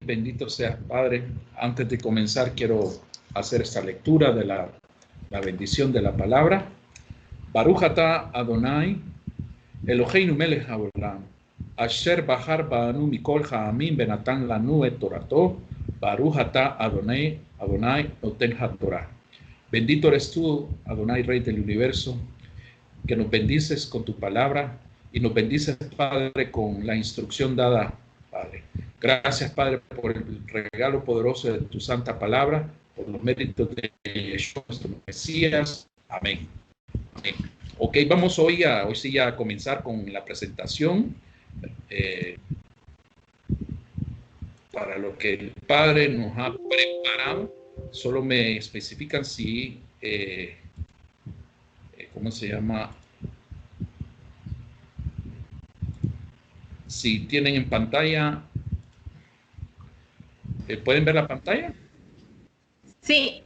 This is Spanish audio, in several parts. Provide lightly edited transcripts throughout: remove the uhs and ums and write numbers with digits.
Bendito seas, Padre. Antes de comenzar, quiero hacer esta lectura de la bendición de la palabra. Baruch atah Adonai, Eloheinu melech haolam, asher bahar banu mikol ha'amim benatan lanu et torato, Baruch atah Adonai, Adonai noten haTorah. Bendito eres tú, Adonai, Rey del universo, que nos bendices con tu palabra y nos bendices, Padre, con la instrucción dada, Padre. Gracias, Padre, por el regalo poderoso de tu santa palabra, por los méritos de Yeshua, nuestro Mesías. Amén. Amén. Ok, vamos hoy sí a comenzar con la presentación. Para lo que el Padre nos ha preparado, solo me especifican si, ¿cómo se llama? Si tienen en pantalla, ¿pueden ver la pantalla? Sí.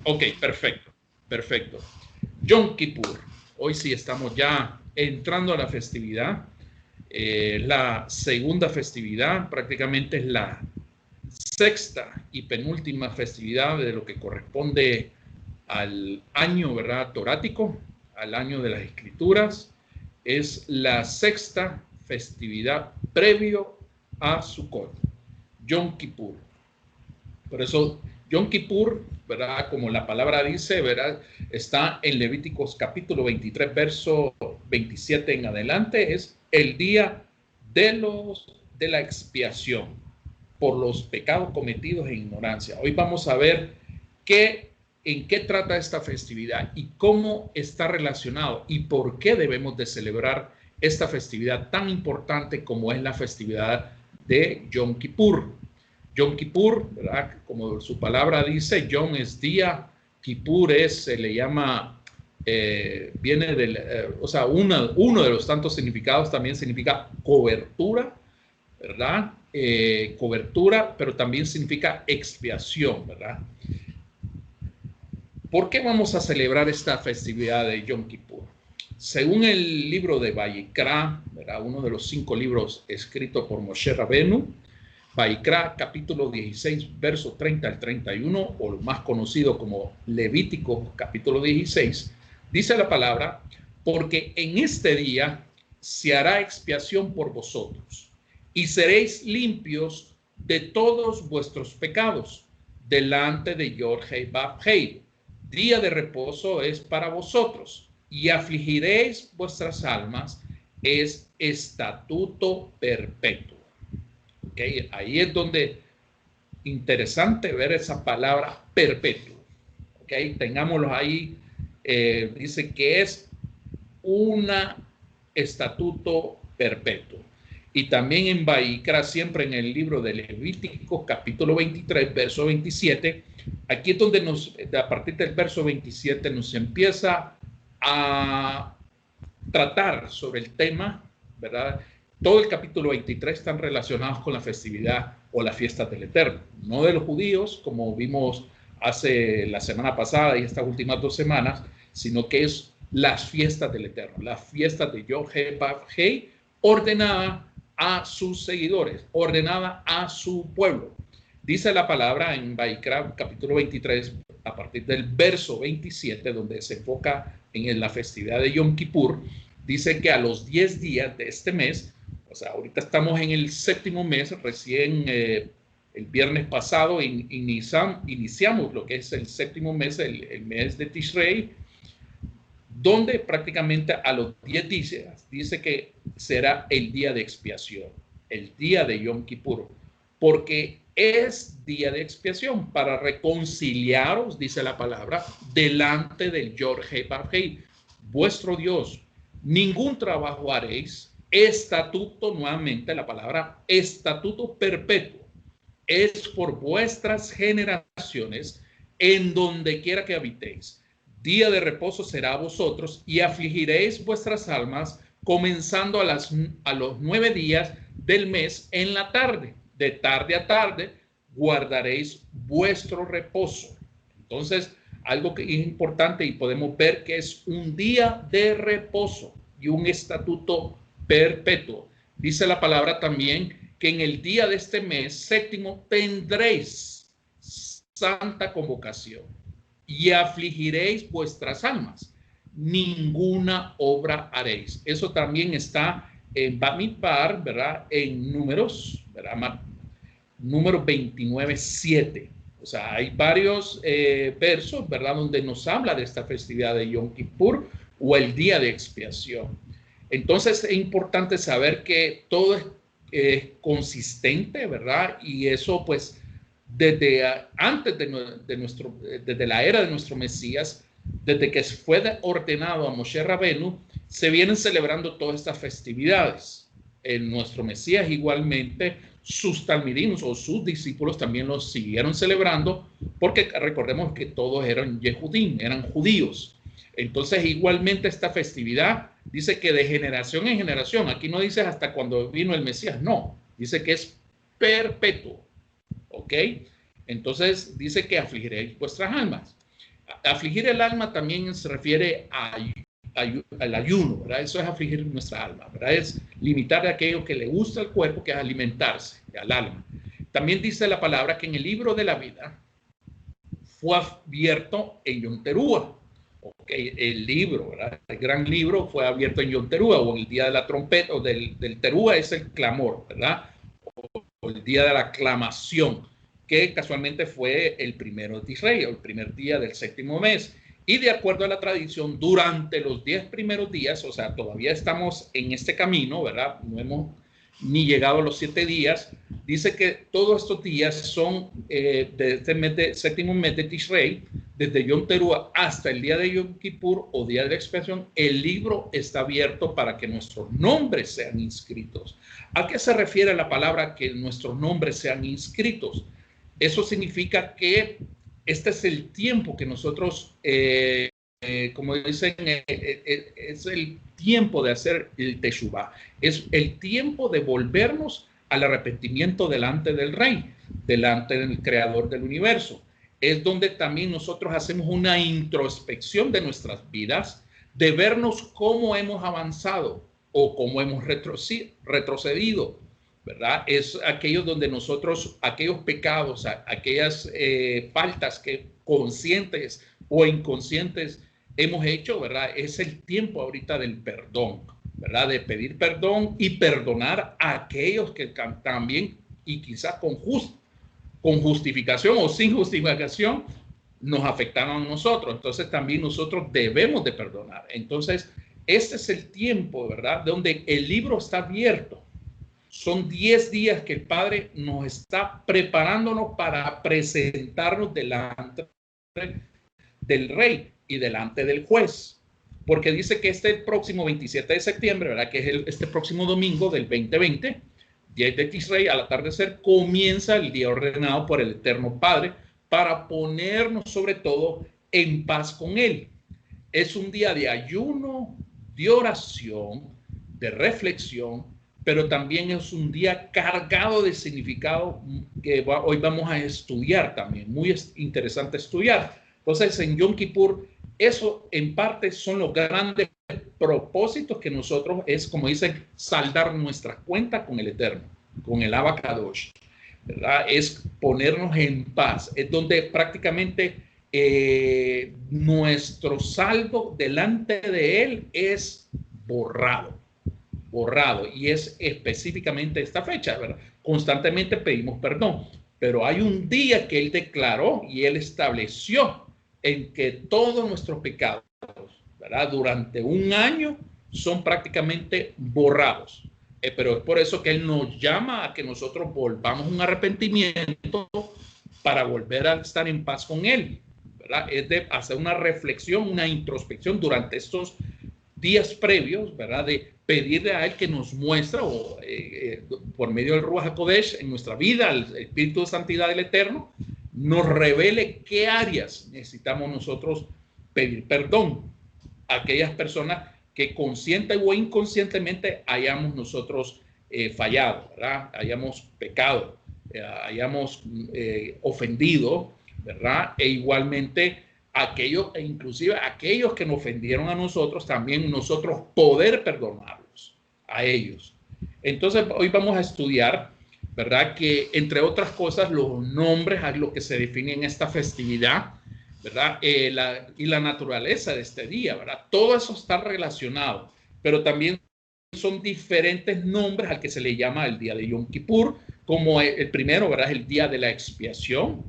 Ok, perfecto, perfecto. Yom Kippur. Hoy sí estamos ya entrando a la festividad. La segunda festividad, prácticamente es la sexta y penúltima festividad de lo que corresponde al año, ¿verdad?, torático, al año de las escrituras. Es la sexta festividad previo a Sukkot, Yom Kippur. Por eso Yom Kippur, ¿verdad?, como la palabra dice, ¿verdad?, está en Levíticos capítulo 23, verso 27 en adelante. Es el día de la expiación por los pecados cometidos en ignorancia. Hoy vamos a ver en qué trata esta festividad y cómo está relacionado y por qué debemos de celebrar esta festividad tan importante como es la festividad de Yom Kippur. Yom Kippur, ¿verdad?, como su palabra dice, Yom es día, Kippur se le llama, viene del, o sea, uno de los tantos significados también significa cobertura, ¿verdad? Cobertura, pero también significa expiación, ¿verdad? ¿Por qué vamos a celebrar esta festividad de Yom Kippur? Según el libro de Vayikra, ¿verdad?, uno de los 5 libros escritos por Moshe Rabenu, Vayikra capítulo 16, verso 30 al 31, o lo más conocido como Levítico capítulo 16, dice la palabra: porque en este día se hará expiación por vosotros y seréis limpios de todos vuestros pecados delante de Yod-Heh-Vav-Heh. Día de reposo es para vosotros y afligiréis vuestras almas, es estatuto perpetuo. Okay, ahí es donde interesante ver esa palabra perpetuo. Okay, tengámoslo ahí. Dice que es un estatuto perpetuo. Y también en Vayikra, siempre en el libro de Levítico, capítulo 23, verso 27, aquí es donde a partir del verso 27 nos empieza a tratar sobre el tema, ¿verdad? Todo el capítulo 23 están relacionados con la festividad o la fiesta del Eterno, no de los judíos, como vimos hace la semana pasada y estas últimas 2 semanas, sino que es las fiestas del Eterno, la fiesta de Yod-Heh-Vav-Heh, ordenada a sus seguidores, ordenada a su pueblo. Dice la palabra en Vayikra capítulo 23, a partir del verso 27, donde se enfoca en la festividad de Yom Kippur, dice que a los 10 días de este mes, o sea, ahorita estamos en el 7º mes, recién el viernes pasado iniciamos lo que es el 7º mes, el mes de Tishrei, donde prácticamente a los 10 días dice que será el día de expiación, el día de Yom Kippur, porque es día de expiación para reconciliaros, dice la palabra, delante del Yod-Heh-Vav-Heh, vuestro Dios. Ningún trabajo haréis, estatuto, nuevamente la palabra estatuto perpetuo, es por vuestras generaciones en donde quiera que habitéis. Día de reposo será a vosotros y afligiréis vuestras almas comenzando a los 9 días del mes en la tarde. De tarde a tarde guardaréis vuestro reposo. Entonces, algo que es importante y podemos ver que es un día de reposo y un estatuto perpetuo. Dice la palabra también que en el día de este mes séptimo tendréis santa convocación y afligiréis vuestras almas. Ninguna obra haréis. Eso también está en Bamidbar, ¿verdad? En Números, ¿verdad? Número 29:7. O sea, hay varios versos, ¿verdad? Donde nos habla de esta festividad de Yom Kippur o el día de expiación. Entonces es importante saber que todo es consistente, ¿verdad? Y eso pues desde antes desde la era de nuestro Mesías, desde que fue ordenado a Moshe Rabenu, se vienen celebrando todas estas festividades. Nuestro Mesías igualmente, sus talmidim o sus discípulos también los siguieron celebrando, porque recordemos que todos eran Yehudim, eran judíos. Entonces igualmente esta festividad dice que de generación en generación, aquí no dice hasta cuando vino el Mesías, no, dice que es perpetuo, ¿ok? Entonces dice que afligiréis vuestras almas. Afligir el alma también se refiere al ayuno, ¿verdad? Eso es afligir nuestra alma, ¿verdad? Es limitar aquello que le gusta al cuerpo, que es alimentarse, al alma. También dice la palabra que en el libro de la vida fue abierto en Yom Teruah. Okay, el libro, ¿verdad? El gran libro fue abierto en Yom Teruah, o en el día de la trompeta, o del Teruah es el clamor, ¿verdad? O el día de la aclamación, que casualmente fue el primero de Tishrei, o el primer día del séptimo mes. Y de acuerdo a la tradición, durante los 10 primeros días, o sea, todavía estamos en este camino, ¿verdad? No hemos ni llegado a los 7 días. Dice que todos estos días son de este mes de, séptimo mes de Tishrei, desde Yom Teruah hasta el día de Yom Kippur o día de la expiación. El libro está abierto para que nuestros nombres sean inscritos. ¿A qué se refiere la palabra que nuestros nombres sean inscritos? Eso significa que este es el tiempo que nosotros, como dicen, es el tiempo de hacer el Teshuvah. Es el tiempo de volvernos al arrepentimiento delante del Rey, delante del Creador del universo. Es donde también nosotros hacemos una introspección de nuestras vidas, de vernos cómo hemos avanzado o cómo hemos retrocedido, ¿verdad? Es aquello donde nosotros, aquellos pecados, aquellas faltas que conscientes o inconscientes hemos hecho, ¿verdad? Es el tiempo ahorita del perdón, ¿verdad? De pedir perdón y perdonar a aquellos que también, y quizás con justificación o sin justificación, nos afectaron a nosotros. Entonces también nosotros debemos de perdonar. Entonces, este es el tiempo, ¿verdad? Donde el libro está abierto. Son 10 días que el Padre nos está preparándonos para presentarnos delante del Rey y delante del juez. Porque dice que este próximo 27 de septiembre, ¿verdad? Que es este próximo domingo del 2020, 10 de Tishrei, al atardecer, comienza el día ordenado por el Eterno Padre para ponernos sobre todo en paz con Él. Es un día de ayuno, de oración, de reflexión, pero también es un día cargado de significado que hoy vamos a estudiar también. Muy interesante estudiar. Entonces, en Yom Kippur, eso en parte son los grandes propósitos que nosotros es, como dicen, saldar nuestra cuenta con el Eterno, con el Abba Kadosh, ¿verdad? Es ponernos en paz. Es donde prácticamente nuestro saldo delante de Él es borrado. Y es específicamente esta fecha, ¿verdad? Constantemente pedimos perdón, pero hay un día que Él declaró y Él estableció en que todos nuestros pecados, ¿verdad? Durante un año son prácticamente borrados. Pero es por eso que Él nos llama a que nosotros volvamos un arrepentimiento para volver a estar en paz con Él, ¿verdad? Es de hacer una reflexión, una introspección durante estos días previos, ¿verdad? De pedirle a Él que nos muestre, por medio del Ruach HaKodesh en nuestra vida, el Espíritu de Santidad del Eterno, nos revele qué áreas necesitamos nosotros pedir perdón a aquellas personas que consciente o inconscientemente hayamos nosotros fallado, ¿verdad? Hayamos pecado, hayamos ofendido, ¿verdad? E igualmente aquellos, e inclusive aquellos que nos ofendieron a nosotros, también nosotros poder perdonarlos a ellos. Entonces, hoy vamos a estudiar ¿verdad? Que entre otras cosas los nombres a lo que se define en esta festividad, ¿verdad? Y la naturaleza de este día, ¿verdad? Todo eso está relacionado, pero también son diferentes nombres al que se le llama el día de Yom Kippur, como el primero, ¿verdad? Es el día de la expiación.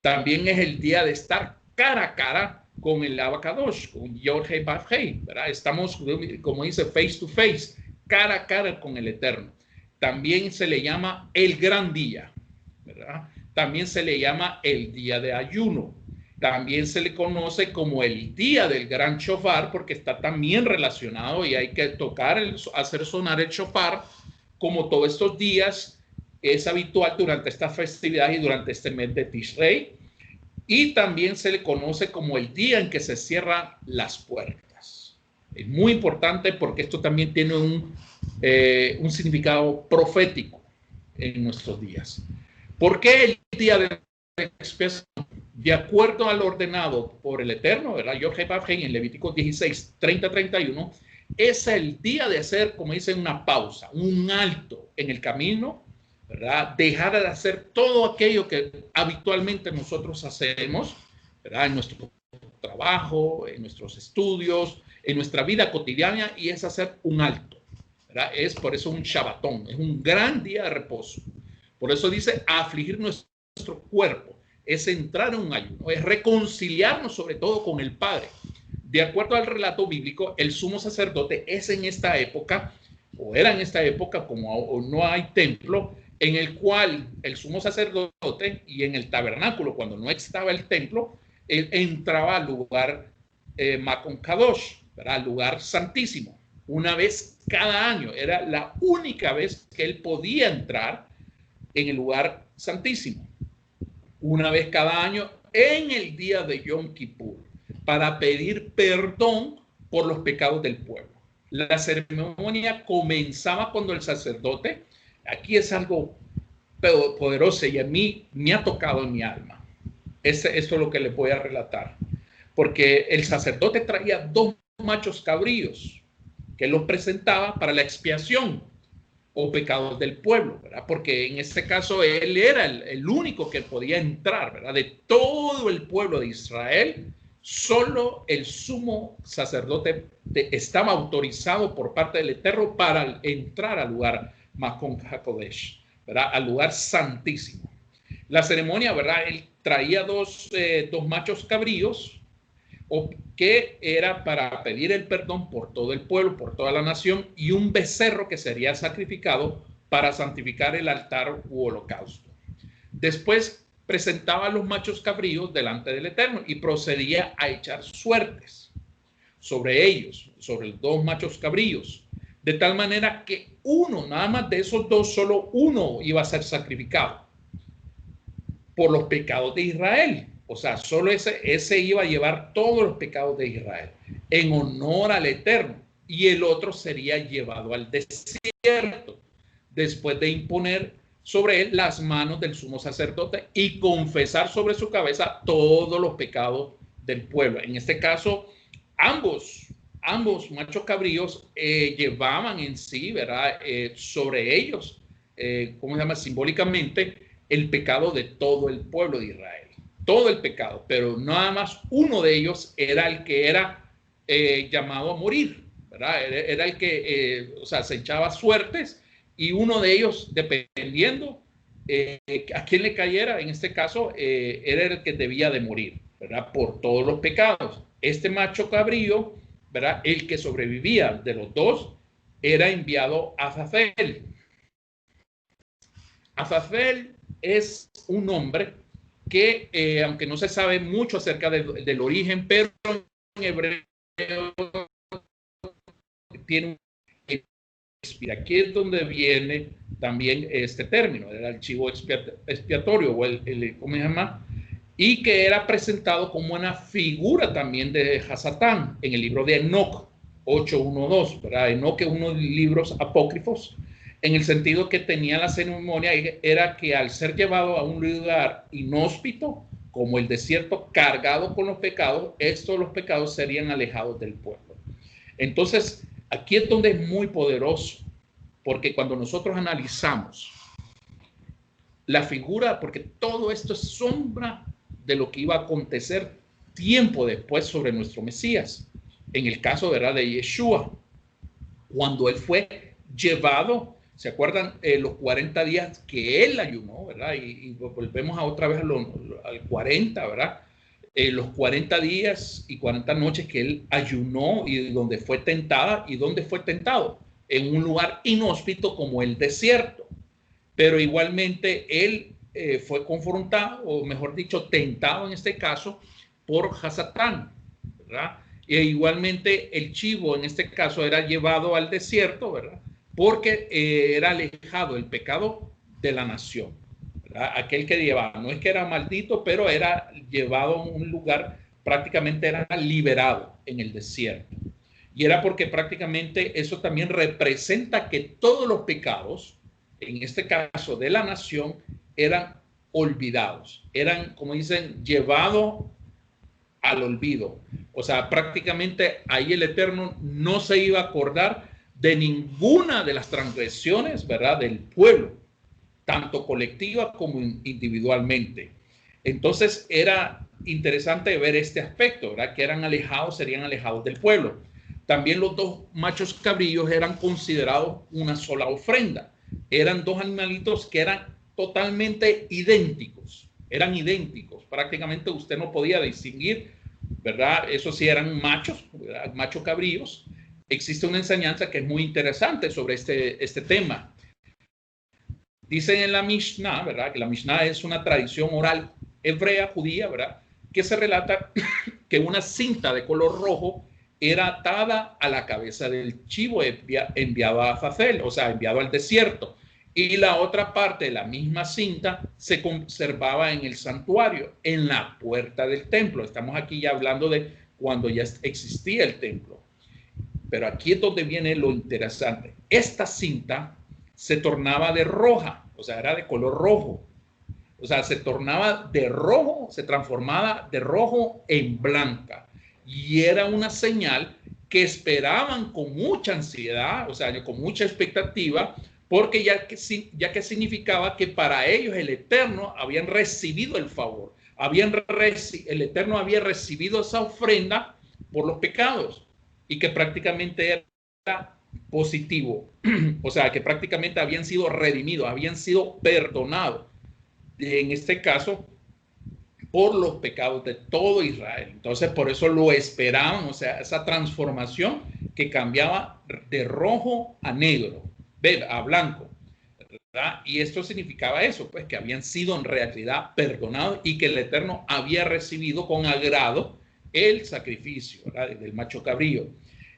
También es el día de estar cara a cara con el Abacadosh, con Yod-Heh Vav-Heh, ¿verdad? Estamos, como dice, face to face, cara a cara con el Eterno. También se le llama el gran día, ¿verdad? También se le llama el día de ayuno. También se le conoce como el día del gran shofar, porque está también relacionado y hay que tocar, hacer sonar el shofar, como todos estos días es habitual durante esta festividad y durante este mes de Tishrei. Y también se le conoce como el día en que se cierran las puertas. Es muy importante porque esto también tiene un significado profético en nuestros días. ¿Por qué el día de la expiación? De acuerdo al ordenado por el Eterno, ¿verdad? Yod-Heh Vav-Heh en Levítico 16, 30-31, es el día de hacer, como dicen, una pausa, un alto en el camino, ¿verdad? Dejar de hacer todo aquello que habitualmente nosotros hacemos, ¿verdad? En nuestro trabajo, en nuestros estudios, en nuestra vida cotidiana, y es hacer un alto, ¿verdad? Es por eso un Shabbatón, es un gran día de reposo. Por eso dice afligir nuestro cuerpo, es entrar en un ayuno, es reconciliarnos sobre todo con el Padre. De acuerdo al relato bíblico, el sumo sacerdote es en esta época, o era en esta época, como no hay templo, en el cual el sumo sacerdote y en el tabernáculo, cuando no estaba el templo, él entraba al lugar Makon Kadosh, ¿verdad? Al lugar santísimo, una vez cada año. Era la única vez que él podía entrar en el lugar santísimo, una vez cada año en el día de Yom Kippur, para pedir perdón por los pecados del pueblo. La ceremonia comenzaba cuando el sacerdote, aquí es algo poderoso y a mí me ha tocado en mi alma. Eso es lo que les voy a relatar. Porque el sacerdote traía 2 machos cabríos que los presentaba para la expiación o pecados del pueblo, ¿verdad? Porque en este caso él era el único que podía entrar, ¿verdad? De todo el pueblo de Israel, solo el sumo sacerdote estaba autorizado por parte del Eterno para entrar al lugar Makon HaKodesh, ¿verdad? Al lugar santísimo. La ceremonia, ¿verdad? Él traía dos machos cabríos, que era para pedir el perdón por todo el pueblo, por toda la nación, y un becerro que sería sacrificado para santificar el altar u holocausto. Después presentaba a los machos cabríos delante del Eterno y procedía a echar suertes sobre ellos, sobre los 2 machos cabríos, de tal manera que uno, nada más de esos 2, solo uno iba a ser sacrificado por los pecados de Israel. O sea, solo ese iba a llevar todos los pecados de Israel en honor al Eterno, y el otro sería llevado al desierto después de imponer sobre él las manos del sumo sacerdote y confesar sobre su cabeza todos los pecados del pueblo. En este caso, ambos machos cabríos llevaban en sí, ¿verdad? Sobre ellos, ¿cómo se llama? Simbólicamente, el pecado de todo el pueblo de Israel. Todo el pecado, pero nada más uno de ellos era el que era llamado a morir, ¿verdad? Era el que, o sea, se echaba suertes, y uno de ellos, dependiendo a quién le cayera, en este caso, era el que debía de morir, ¿verdad? Por todos los pecados. Este macho cabrío, ¿verdad? El que sobrevivía de los 2 era enviado a Azazel. Azazel es un hombre que, aunque no se sabe mucho acerca del origen, pero en hebreo tiene aquí es donde viene también este término, el archivo expiatorio, o ¿cómo se llama? Y que era presentado como una figura también de Hasatán en el libro de Enoch 8.1.2, ¿verdad? Enoch es uno de los libros apócrifos, en el sentido que tenía la ceremonia, era que al ser llevado a un lugar inhóspito, como el desierto, cargado con los pecados, estos los pecados serían alejados del pueblo. Entonces, aquí es donde es muy poderoso, porque cuando nosotros analizamos la figura, porque todo esto es sombra de lo que iba a acontecer tiempo después sobre nuestro Mesías. En el caso, ¿verdad?, de Yeshua, cuando él fue llevado, ¿se acuerdan los 40 días que él ayunó, ¿verdad? Y volvemos a otra vez al 40, ¿verdad? Los 40 días y 40 noches que él ayunó y donde fue tentada. ¿Y dónde fue tentado? En un lugar inhóspito como el desierto. Pero igualmente él fue confrontado, o mejor dicho, tentado en este caso, por Hasatán, ¿verdad? E igualmente el chivo en este caso era llevado al desierto, ¿verdad? Porque era alejado el pecado de la nación, ¿verdad? Aquel que llevaba, no es que era maldito, pero era llevado a un lugar, prácticamente era liberado en el desierto. Y era porque prácticamente eso también representa que todos los pecados, en este caso de la nación, eran olvidados, eran, como dicen, llevados al olvido. O sea, prácticamente ahí el Eterno no se iba a acordar de ninguna de las transgresiones, ¿verdad?, del pueblo, tanto colectiva como individualmente. Entonces era interesante ver este aspecto, ¿verdad?, que eran alejados, serían alejados del pueblo. También los dos machos cabrillos eran considerados una sola ofrenda. Eran dos animalitos que eran totalmente idénticos. Eran idénticos. Prácticamente usted no podía distinguir, ¿verdad? Eso sí eran machos, ¿verdad?, machos cabríos. Existe una enseñanza que es muy interesante sobre este tema. Dicen en la Mishnah, ¿verdad?, que la Mishnah es una tradición oral hebrea, judía, ¿verdad?, que se relata que una cinta de color rojo era atada a la cabeza del chivo enviado a Azazel, o sea, enviado al desierto. Y la otra parte de la misma cinta se conservaba en el santuario, en la puerta del templo. Estamos aquí ya hablando de cuando ya existía el templo. Pero aquí es donde viene lo interesante. Esta cinta se tornaba de roja, o sea, era de color rojo. O sea, se tornaba de rojo, se transformaba de rojo en blanca. Y era una señal que esperaban con mucha ansiedad, o sea, con mucha expectativa, porque ya que significaba que para ellos el Eterno habían recibido el favor, el Eterno había recibido esa ofrenda por los pecados y que prácticamente era positivo, o sea, que prácticamente habían sido redimidos, habían sido perdonados, en este caso, por los pecados de todo Israel. Entonces, por eso lo esperaban, o sea, esa transformación que cambiaba de rojo a negro, a blanco, ¿verdad? Y esto significaba eso, pues que habían sido en realidad perdonados y que el Eterno había recibido con agrado el sacrificio, ¿verdad?, del macho cabrío.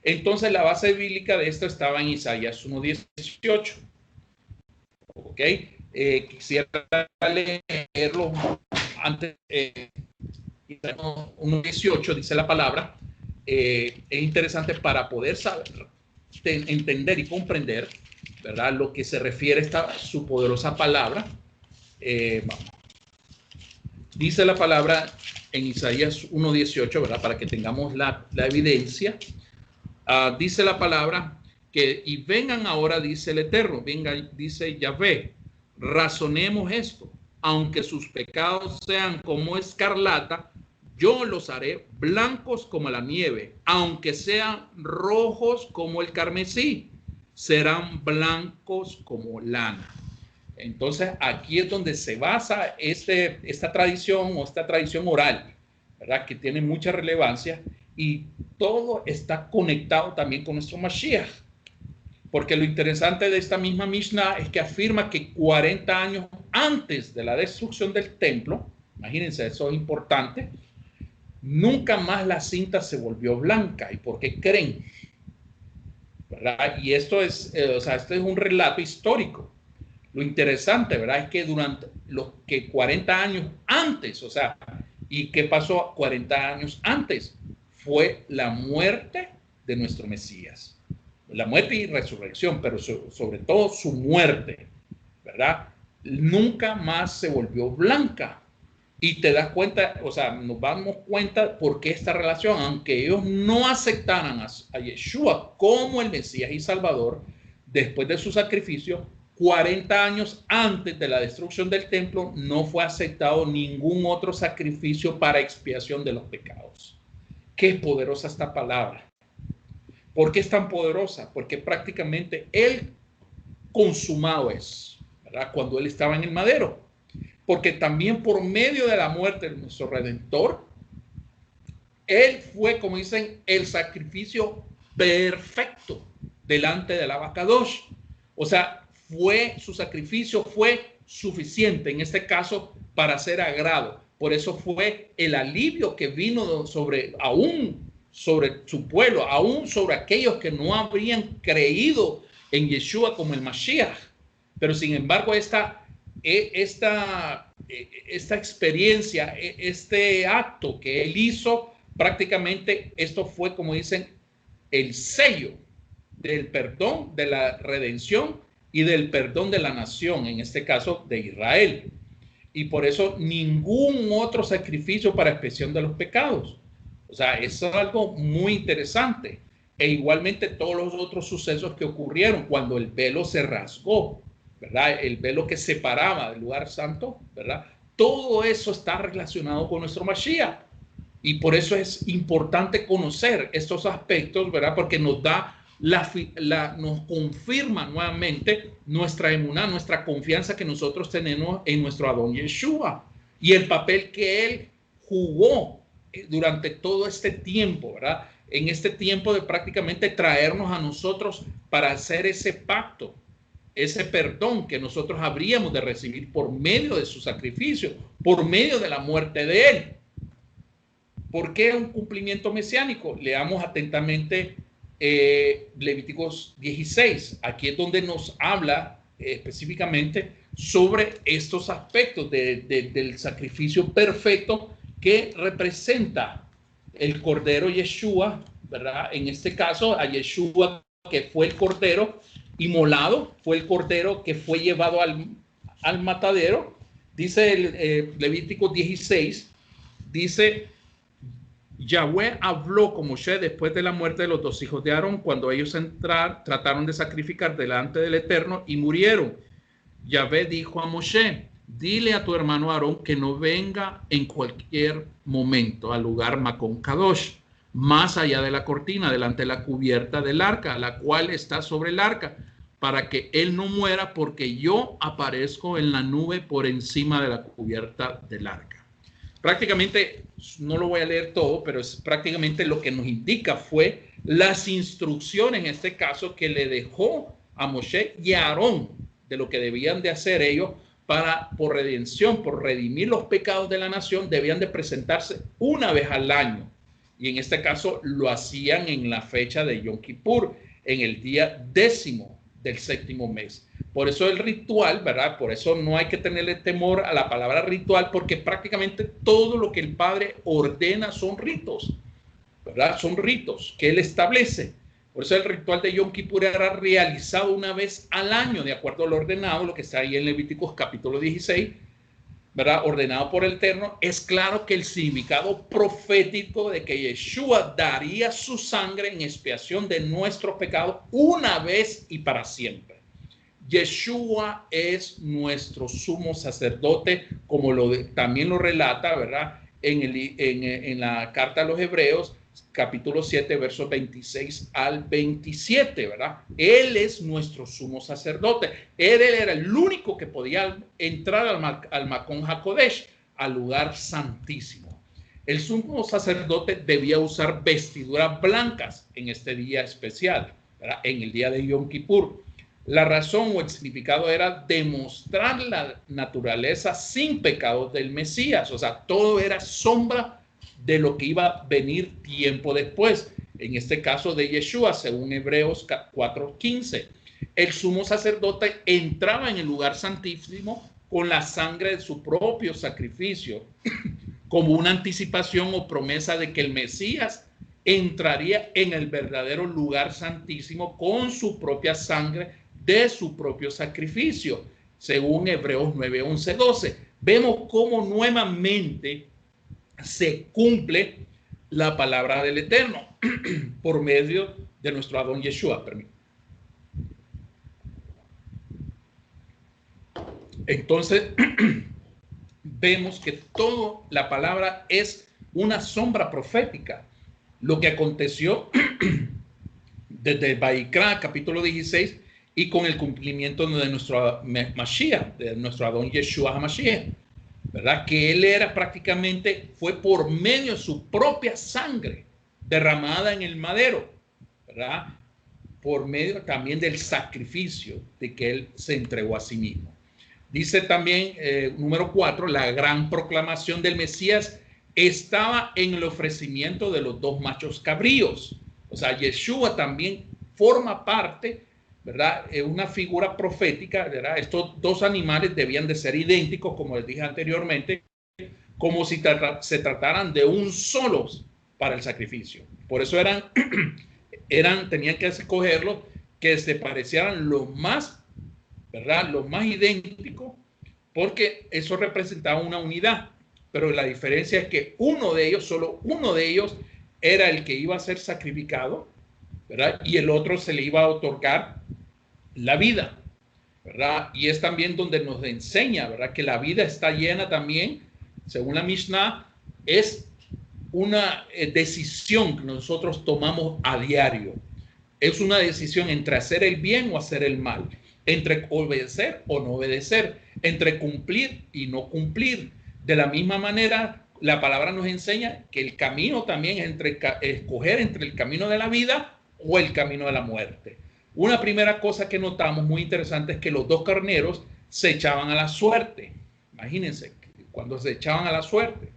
Entonces, la base bíblica de esto estaba en Isaías 1:18. ¿Ok? Quisiera leerlo antes. 1:18 dice la palabra. Es interesante para poder saber, entender y comprender, ¿verdad?, lo que se refiere a su poderosa palabra. Vamos. Dice la palabra en Isaías 1:18, ¿verdad?, para que tengamos la evidencia. Dice la palabra que, y vengan ahora, dice el Eterno, venga, dice Yahvé, razonemos esto, aunque sus pecados sean como escarlata, yo los haré blancos como la nieve, aunque sean rojos como el carmesí, serán blancos como lana. Entonces aquí es donde se basa esta tradición o esta tradición oral, ¿verdad?, que tiene mucha relevancia, y todo está conectado también con nuestro Mashiach. Porque lo interesante de esta misma Mishnah es que afirma que 40 años antes de la destrucción del templo, imagínense, eso es importante, nunca más la cinta se volvió blanca. ¿Y por qué creen? ¿Verdad? Y esto es, esto es un relato histórico. Lo interesante, ¿verdad?, es que durante los 40 años antes, o sea, ¿y qué pasó 40 años antes? Fue la muerte de nuestro Mesías. La muerte y resurrección, pero sobre todo su muerte, ¿verdad? Nunca más se volvió blanca. Y te das cuenta, o sea, nos damos cuenta por qué esta relación, aunque ellos no aceptaran a Yeshua como el Mesías y Salvador, después de su sacrificio, 40 años antes de la destrucción del templo, no fue aceptado ningún otro sacrificio para expiación de los pecados. Qué poderosa esta palabra. ¿Por qué es tan poderosa? Porque prácticamente Él consumado es, ¿verdad? Cuando Él estaba en el madero. Porque también por medio de la muerte de nuestro Redentor, Él fue, como dicen, el sacrificio perfecto delante del Abacadosh. O sea, su sacrificio fue suficiente en este caso para ser agrado. Por eso fue el alivio que vino sobre su pueblo, aún sobre aquellos que no habrían creído en Yeshua como el Mashiach. Pero sin embargo, esta experiencia, este acto que él hizo, prácticamente esto fue, como dicen, el sello del perdón, de la redención y del perdón de la nación, en este caso de Israel. Y por eso ningún otro sacrificio para expiación de los pecados. O sea, eso es algo muy interesante. E igualmente todos los otros sucesos que ocurrieron cuando el velo se rasgó, ¿verdad? El velo que separaba del lugar santo, ¿verdad? Todo eso está relacionado con nuestro Mashiach. Y por eso es importante conocer estos aspectos, ¿verdad? Porque nos da nos confirma nuevamente nuestra emuná, nuestra confianza que nosotros tenemos en nuestro Adón Yeshua y el papel que él jugó durante todo este tiempo, ¿verdad? En este tiempo de prácticamente traernos a nosotros para hacer ese pacto, ese perdón que nosotros habríamos de recibir por medio de su sacrificio, por medio de la muerte de él. ¿Por qué un cumplimiento mesiánico? Leamos atentamente Levíticos 16. Aquí es donde nos habla específicamente sobre estos aspectos del sacrificio perfecto que representa el Cordero Yeshua, ¿verdad? En este caso, a Yeshua, que fue el Cordero inmolado, fue el Cordero que fue llevado al matadero. Dice el Levítico 16, dice: Yahweh habló con Moshe después de la muerte de los dos hijos de Aarón, cuando ellos trataron de sacrificar delante del Eterno y murieron. Yahweh dijo a Moshe: dile a tu hermano Aarón que no venga en cualquier momento al lugar Macón Kadosh, más allá de la cortina, delante de la cubierta del arca, la cual está sobre el arca, para que él no muera, porque yo aparezco en la nube por encima de la cubierta del arca. Prácticamente, no lo voy a leer todo, pero es prácticamente lo que nos indica fue las instrucciones, en este caso, que le dejó a Moshe y a Aarón de lo que debían de hacer ellos por redención, por redimir los pecados de la nación. Debían de presentarse una vez al año. Y en este caso lo hacían en la fecha de Yom Kippur, en el día 10º del 7º mes. Por eso el ritual, ¿verdad? Por eso no hay que tenerle temor a la palabra ritual, porque prácticamente todo lo que el Padre ordena son ritos, ¿verdad? Son ritos que Él establece. Por eso el ritual de Yom Kippur era realizado una vez al año, de acuerdo al ordenado, lo que está ahí en Levíticos capítulo 16, ¿verdad? Ordenado por el Eterno. Es claro que el significado profético de que Yeshua daría su sangre en expiación de nuestros pecados una vez y para siempre. Yeshua es nuestro sumo sacerdote, como también lo relata, ¿verdad? En la carta a los Hebreos, capítulo 7, versos 26 al 27, ¿verdad? Él es nuestro sumo sacerdote. Él era el único que podía entrar al Macón HaKodesh, al lugar santísimo. El sumo sacerdote debía usar vestiduras blancas en este día especial, ¿verdad? En el día de Yom Kippur. La razón o el significado era demostrar la naturaleza sin pecado del Mesías. O sea, todo era sombra de lo que iba a venir tiempo después. En este caso de Yeshua, según Hebreos 4:15. El sumo sacerdote entraba en el lugar santísimo con la sangre de su propio sacrificio, como una anticipación o promesa de que el Mesías entraría en el verdadero lugar santísimo con su propia sangre de su propio sacrificio, según Hebreos 9, 11, 12. Vemos cómo nuevamente se cumple la palabra del Eterno por medio de nuestro Adón Yeshua. Entonces, vemos que toda la palabra es una sombra profética. Lo que aconteció desde Vayikra, capítulo 16, y con el cumplimiento de nuestro Mashiach, de nuestro Adón Yeshua HaMashiach, ¿verdad? Que él era prácticamente, fue por medio de su propia sangre derramada en el madero, ¿verdad? Por medio también del sacrificio de que él se entregó a sí mismo. Dice también, número 4, la gran proclamación del Mesías estaba en el ofrecimiento de los dos machos cabríos. O sea, Yeshua también forma parte, ¿verdad? Una figura profética, ¿verdad? Estos dos animales debían de ser idénticos, como les dije anteriormente, como si se trataran de un solo para el sacrificio. Por eso tenían que escogerlos que se parecieran lo más, ¿verdad? Lo más idéntico, porque eso representaba una unidad. Pero la diferencia es que solo uno de ellos, era el que iba a ser sacrificado, ¿verdad? Y el otro se le iba a otorgar la vida, ¿verdad? Y es también donde nos enseña, ¿verdad? Que la vida está llena también, según la Mishnah, es una decisión que nosotros tomamos a diario. Es una decisión entre hacer el bien o hacer el mal, entre obedecer o no obedecer, entre cumplir y no cumplir. De la misma manera, la palabra nos enseña que el camino también es escoger entre el camino de la vida o el camino de la muerte. Una primera cosa que notamos muy interesante es que los dos carneros se echaban a la suerte. Imagínense, cuando se echaban a la suerte.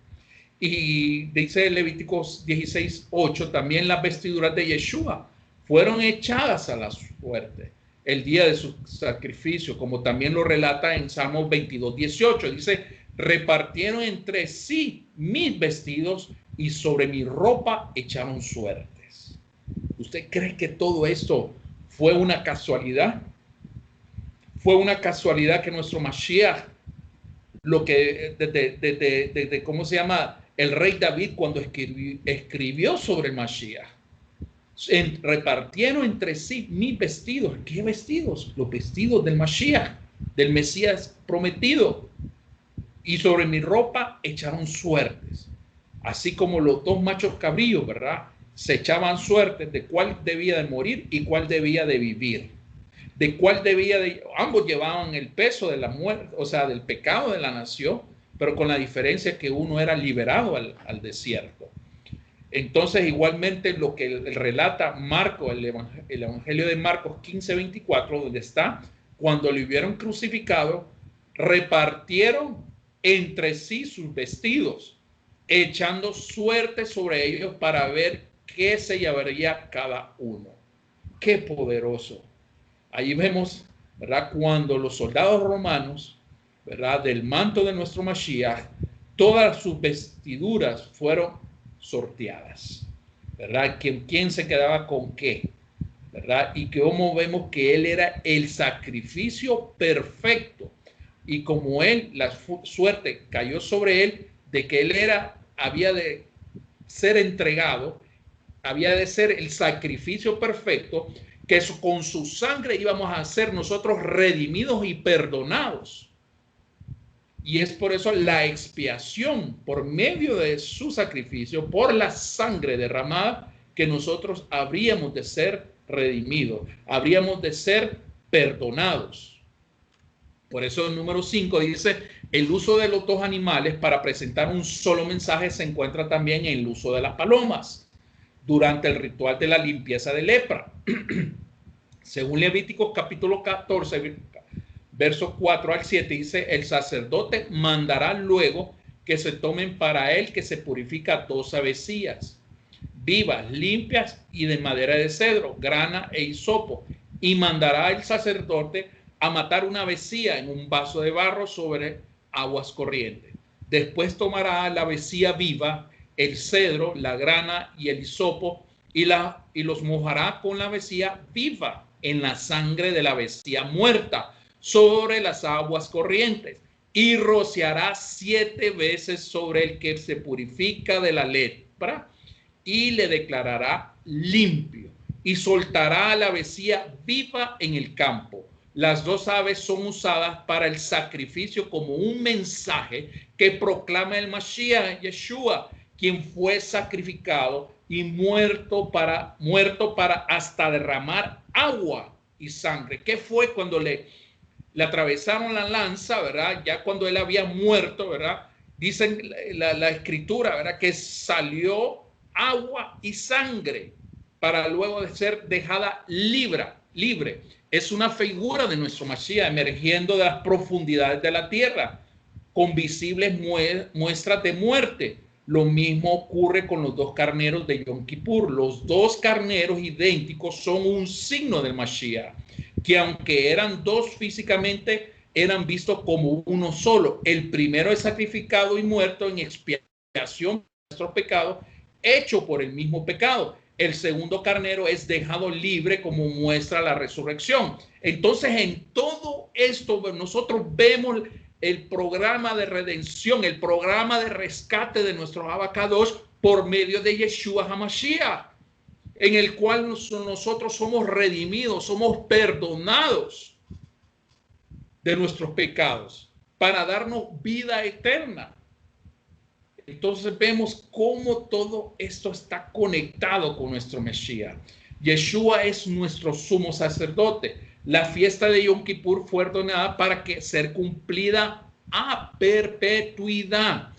Y dice Levíticos 16:8, también las vestiduras de Yeshua fueron echadas a la suerte el día de su sacrificio, como también lo relata en Salmos 22:18. Dice, repartieron entre sí mis vestidos y sobre mi ropa echaron suertes. ¿Usted cree que todo esto fue una casualidad? Fue una casualidad que nuestro Mashiach, lo que desde ¿cómo se llama? El rey David, cuando escribió sobre el Mashiach, repartieron entre sí mis vestidos. ¿Qué vestidos? Los vestidos del Mashiach, del Mesías prometido. Y sobre mi ropa echaron suertes. Así como los dos machos cabríos, ¿verdad? Se echaban suertes de cuál debía de morir y cuál debía de vivir. De cuál debía de... Ambos llevaban el peso de la muerte, o sea, del pecado de la nación, pero con la diferencia que uno era liberado al desierto. Entonces, igualmente lo que relata Marcos, el Evangelio de Marcos 15:24, donde está, cuando le hubieron crucificado, repartieron entre sí sus vestidos, echando suerte sobre ellos para ver qué se llevaría cada uno. ¡Qué poderoso! Ahí vemos, ¿verdad? Cuando los soldados romanos, ¿verdad? Del manto de nuestro Mashiach, todas sus vestiduras fueron sorteadas, ¿verdad? ¿Quién se quedaba con qué? ¿Verdad? Y como vemos que él era el sacrificio perfecto. Y como él, la suerte cayó sobre él de que él había de ser entregado, había de ser el sacrificio perfecto, que con su sangre íbamos a ser nosotros redimidos y perdonados. Y es por eso la expiación, por medio de su sacrificio, por la sangre derramada, que nosotros habríamos de ser redimidos, habríamos de ser perdonados. Por eso el número 5 dice, el uso de los dos animales para presentar un solo mensaje se encuentra también en el uso de las palomas durante el ritual de la limpieza de lepra. Según Levíticos capítulo 14, versos 4 al 7, dice, el sacerdote mandará luego que se tomen para él que se purifica 2 avecillas, vivas, limpias y de madera de cedro, grana e hisopo, y mandará el sacerdote a matar una avecilla en un vaso de barro sobre aguas corrientes. Después tomará la avecilla viva, el cedro, la grana y el hisopo, y los mojará con la avecilla viva en la sangre de la avecilla muerta sobre las aguas corrientes, y rociará 7 veces sobre el que se purifica de la lepra y le declarará limpio, y soltará a la avecilla viva en el campo. Las dos aves son usadas para el sacrificio como un mensaje que proclama el Mashiach, Yeshua, quien fue sacrificado y muerto para hasta derramar agua y sangre. ¿Qué fue cuando le atravesaron la lanza, verdad? Ya cuando él había muerto, verdad? Dicen la escritura, verdad, que salió agua y sangre para luego de ser dejada libre. Es una figura de nuestro Mashiach emergiendo de las profundidades de la tierra con visibles muestras de muerte. Lo mismo ocurre con los dos carneros de Yom Kippur. Los dos carneros idénticos son un signo del Mashiach, que aunque eran dos físicamente, eran vistos como uno solo. El primero es sacrificado y muerto en expiación de nuestros pecados, hecho por el mismo pecado. El segundo carnero es dejado libre como muestra la resurrección. Entonces, en todo esto nosotros vemos el programa de redención, el programa de rescate de nuestro Abacadosh por medio de Yeshua HaMashiach, en el cual nosotros somos redimidos, somos perdonados de nuestros pecados para darnos vida eterna. Entonces vemos cómo todo esto está conectado con nuestro Mesías. Yeshua es nuestro sumo sacerdote. La fiesta de Yom Kippur fue ordenada para ser cumplida a perpetuidad,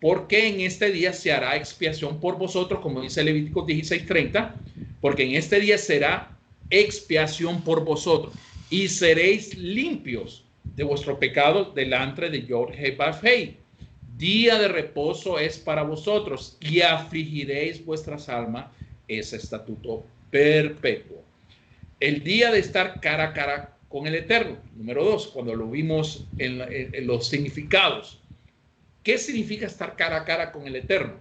porque en este día se hará expiación por vosotros, como dice Levítico 16:30, porque en este día será expiación por vosotros y seréis limpios de vuestro pecado delante de Yod-Heh-Vav-Heh. Día de reposo es para vosotros y afligiréis vuestras almas, ese estatuto perpetuo. El día de estar cara a cara con el Eterno. Número 2, cuando lo vimos en los significados. ¿Qué significa estar cara a cara con el Eterno?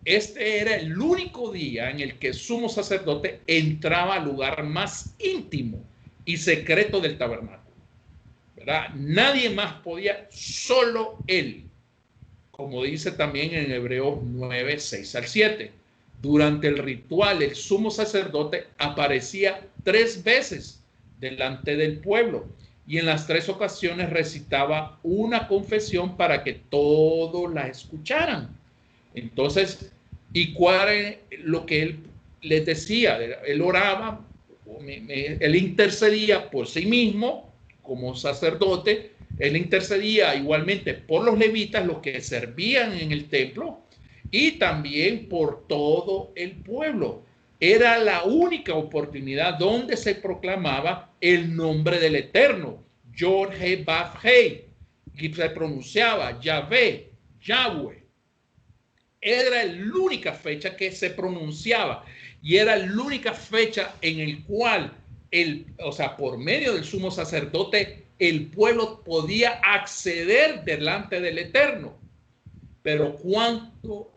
Este era el único día en el que el sumo sacerdote entraba al lugar más íntimo y secreto del tabernáculo, ¿verdad? Nadie más podía, solo él. Como dice también en Hebreos 9, 6 al 7. Durante el ritual, el sumo sacerdote aparecía 3 veces delante del pueblo y en las 3 ocasiones recitaba una confesión para que todos la escucharan. Entonces, ¿y cuál es lo que él les decía? Él oraba, él intercedía por sí mismo como sacerdote. Él intercedía igualmente por los levitas, los que servían en el templo, y también por todo el pueblo. Era la única oportunidad donde se proclamaba el nombre del Eterno, Yod-Heh-Vav-Heh, y se pronunciaba Yahvé, Yahweh. Era la única fecha que se pronunciaba y era la única fecha en el cual, por medio del sumo sacerdote, el pueblo podía acceder delante del Eterno. Pero cuánto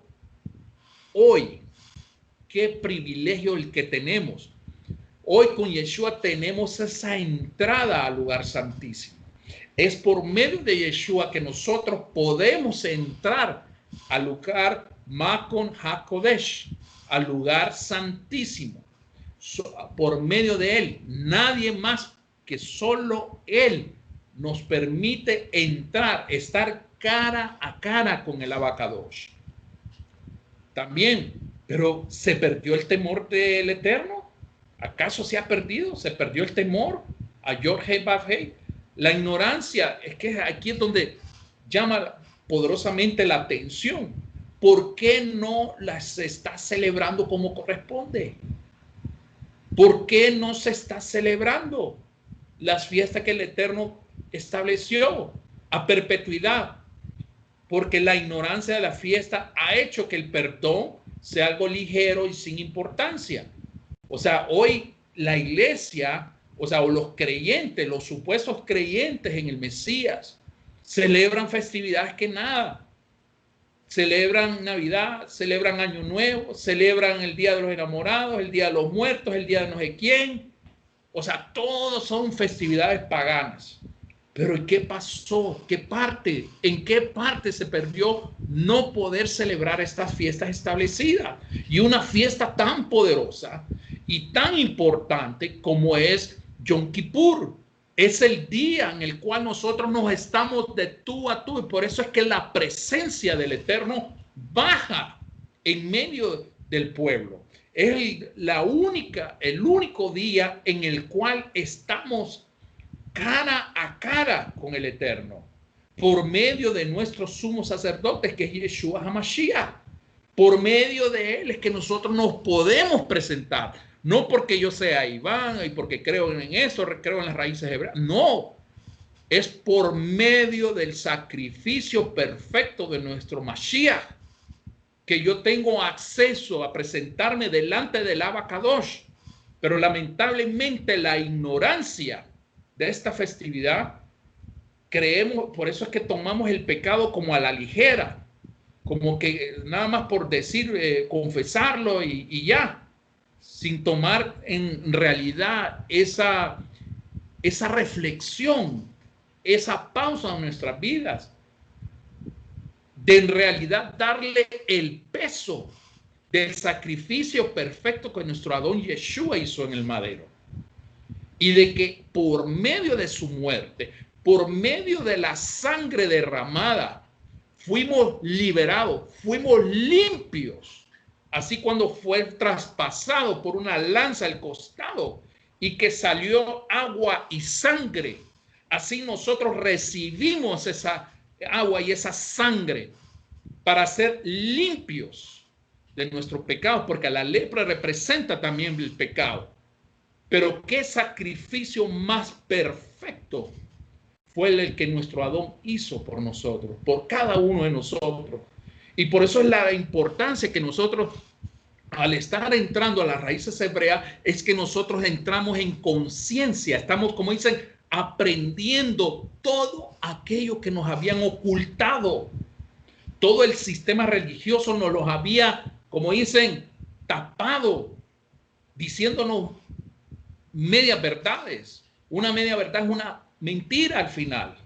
hoy, qué privilegio el que tenemos. Hoy con Yeshua tenemos esa entrada al lugar santísimo. Es por medio de Yeshua que nosotros podemos entrar al lugar Makon HaKodesh, al lugar santísimo. Por medio de él, nadie más que solo él nos permite entrar, estar cara a cara con el Abacadosh. También, pero ¿se perdió el temor del Eterno? ¿Acaso se ha perdido? ¿Se perdió el temor a Yod-Heh-Vav-Heh? La ignorancia, es que aquí es donde llama poderosamente la atención. ¿Por qué no las está celebrando como corresponde? ¿Por qué no se está celebrando las fiestas que el Eterno estableció a perpetuidad? Porque la ignorancia de la fiesta ha hecho que el perdón sea algo ligero y sin importancia. O sea, hoy la iglesia, o los creyentes, los supuestos creyentes en el Mesías, celebran festividades que nada. Celebran Navidad, celebran Año Nuevo, celebran el Día de los Enamorados, el Día de los Muertos, el Día de no sé quién. O sea, todos son festividades paganas. Pero ¿en qué pasó? ¿En qué parte se perdió no poder celebrar estas fiestas establecidas? Y una fiesta tan poderosa y tan importante como es Yom Kippur, Es el día en el cual nosotros nos estamos de tú a tú, y por eso es que la presencia del Eterno baja en medio del pueblo. Es el único día en el cual estamos cara a cara con el Eterno, por medio de nuestros sumos sacerdotes, que es Yeshua HaMashiach. Por medio de él es que nosotros nos podemos presentar. No porque yo sea Iván y porque creo en eso, creo en las raíces hebreas. No, es por medio del sacrificio perfecto de nuestro Mashiach que yo tengo acceso a presentarme delante del Abacadosh. Pero lamentablemente la ignorancia de esta festividad, creemos, por eso es que tomamos el pecado como a la ligera, como que nada más por decir, confesarlo y ya, sin tomar en realidad esa reflexión, esa pausa en nuestras vidas, de en realidad darle el peso del sacrificio perfecto que nuestro Adón Yeshua hizo en el madero, y de que por medio de su muerte, por medio de la sangre derramada, fuimos liberados, fuimos limpios. Así cuando fue traspasado por una lanza al costado y que salió agua y sangre, así nosotros recibimos esa agua y esa sangre para ser limpios de nuestros pecados, porque la lepra representa también el pecado. Pero qué sacrificio más perfecto fue el que nuestro Adón hizo por nosotros, por cada uno de nosotros. Y por eso es la importancia que nosotros, al estar entrando a las raíces hebreas, es que nosotros entramos en conciencia. Estamos, como dicen, aprendiendo todo aquello que nos habían ocultado. Todo el sistema religioso nos los había, como dicen, tapado, diciéndonos medias verdades. Una media verdad es una mentira al final.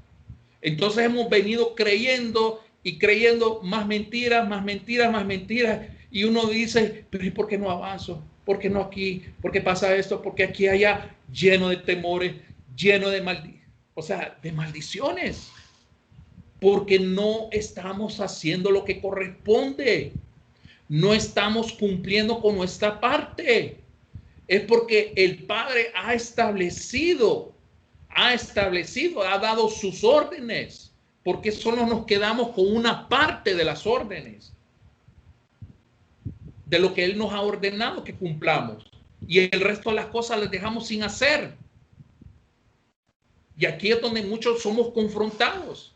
Entonces hemos venido creyendo y creyendo más mentiras, más mentiras, más mentiras. Y uno dice, pero ¿y por qué no avanzo? ¿Por qué no aquí? ¿Por qué pasa esto? ¿Por qué aquí allá? Lleno de temores, lleno de de maldiciones. Porque no estamos haciendo lo que corresponde. No estamos cumpliendo con nuestra parte. Es porque el Padre ha dado sus órdenes, porque solo nos quedamos con una parte de las órdenes, de lo que Él nos ha ordenado que cumplamos, y el resto de las cosas las dejamos sin hacer. Y aquí es donde muchos somos confrontados,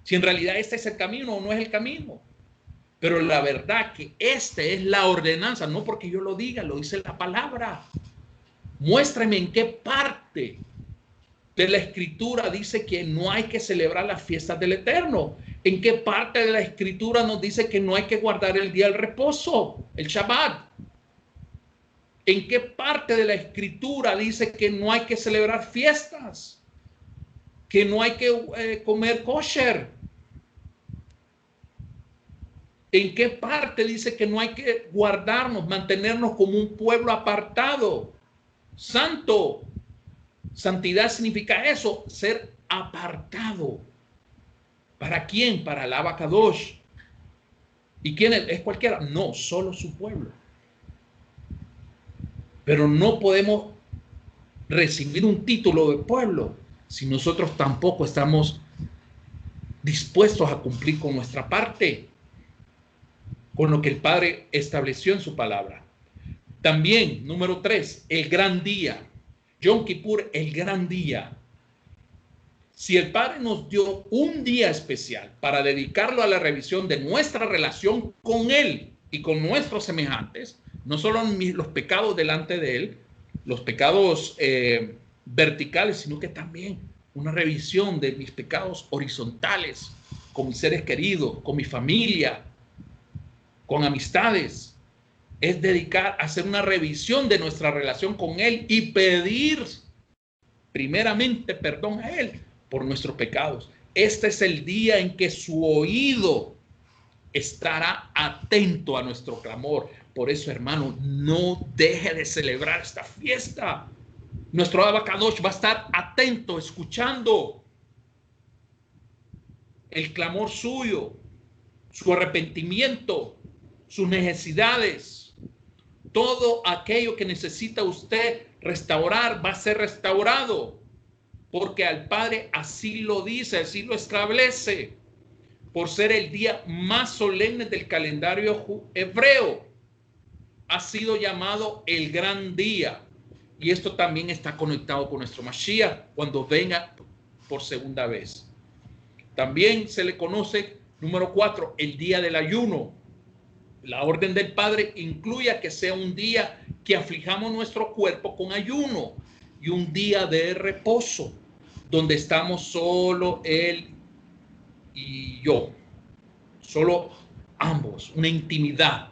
si en realidad este es el camino o no es el camino. Pero la verdad que esta es la ordenanza, no porque yo lo diga, lo dice la palabra. Muéstrame en qué parte de la escritura dice que no hay que celebrar las fiestas del Eterno. ¿En qué parte de la escritura nos dice que no hay que guardar el día del reposo, el Shabbat? ¿En qué parte de la escritura dice que no hay que celebrar fiestas? Que no hay que comer kosher. ¿En qué parte dice que no hay que guardarnos, mantenernos como un pueblo apartado, santo? Santidad significa eso, ser apartado. ¿Para quién? Para el Abacadosh. ¿Y quién es cualquiera? No, solo su pueblo. Pero no podemos recibir un título de pueblo si nosotros tampoco estamos dispuestos a cumplir con nuestra parte, con lo que el Padre estableció en su palabra. También, número 3, el gran día. Yom Kippur, el gran día. Si el Padre nos dio un día especial para dedicarlo a la revisión de nuestra relación con Él y con nuestros semejantes, no solo los pecados delante de Él, los pecados verticales, sino que también una revisión de mis pecados horizontales, con mis seres queridos, con mi familia, con amistades. Es dedicar a hacer una revisión de nuestra relación con Él y pedir primeramente perdón a Él por nuestros pecados. Este es el día en que su oído estará atento a nuestro clamor. Por eso, hermano, no deje de celebrar esta fiesta. Nuestro Abacadosh va a estar atento, escuchando el clamor suyo, su arrepentimiento, sus necesidades. Todo aquello que necesita usted restaurar va a ser restaurado, porque al Padre así lo dice, así lo establece, por ser el día más solemne del calendario hebreo. Ha sido llamado el gran día. Y esto también está conectado con nuestro Mashiach cuando venga por segunda vez. También se le conoce, número 4, el día del ayuno. La orden del Padre incluye que sea un día que aflijamos nuestro cuerpo con ayuno y un día de reposo, donde estamos solo Él y yo, solo ambos, una intimidad.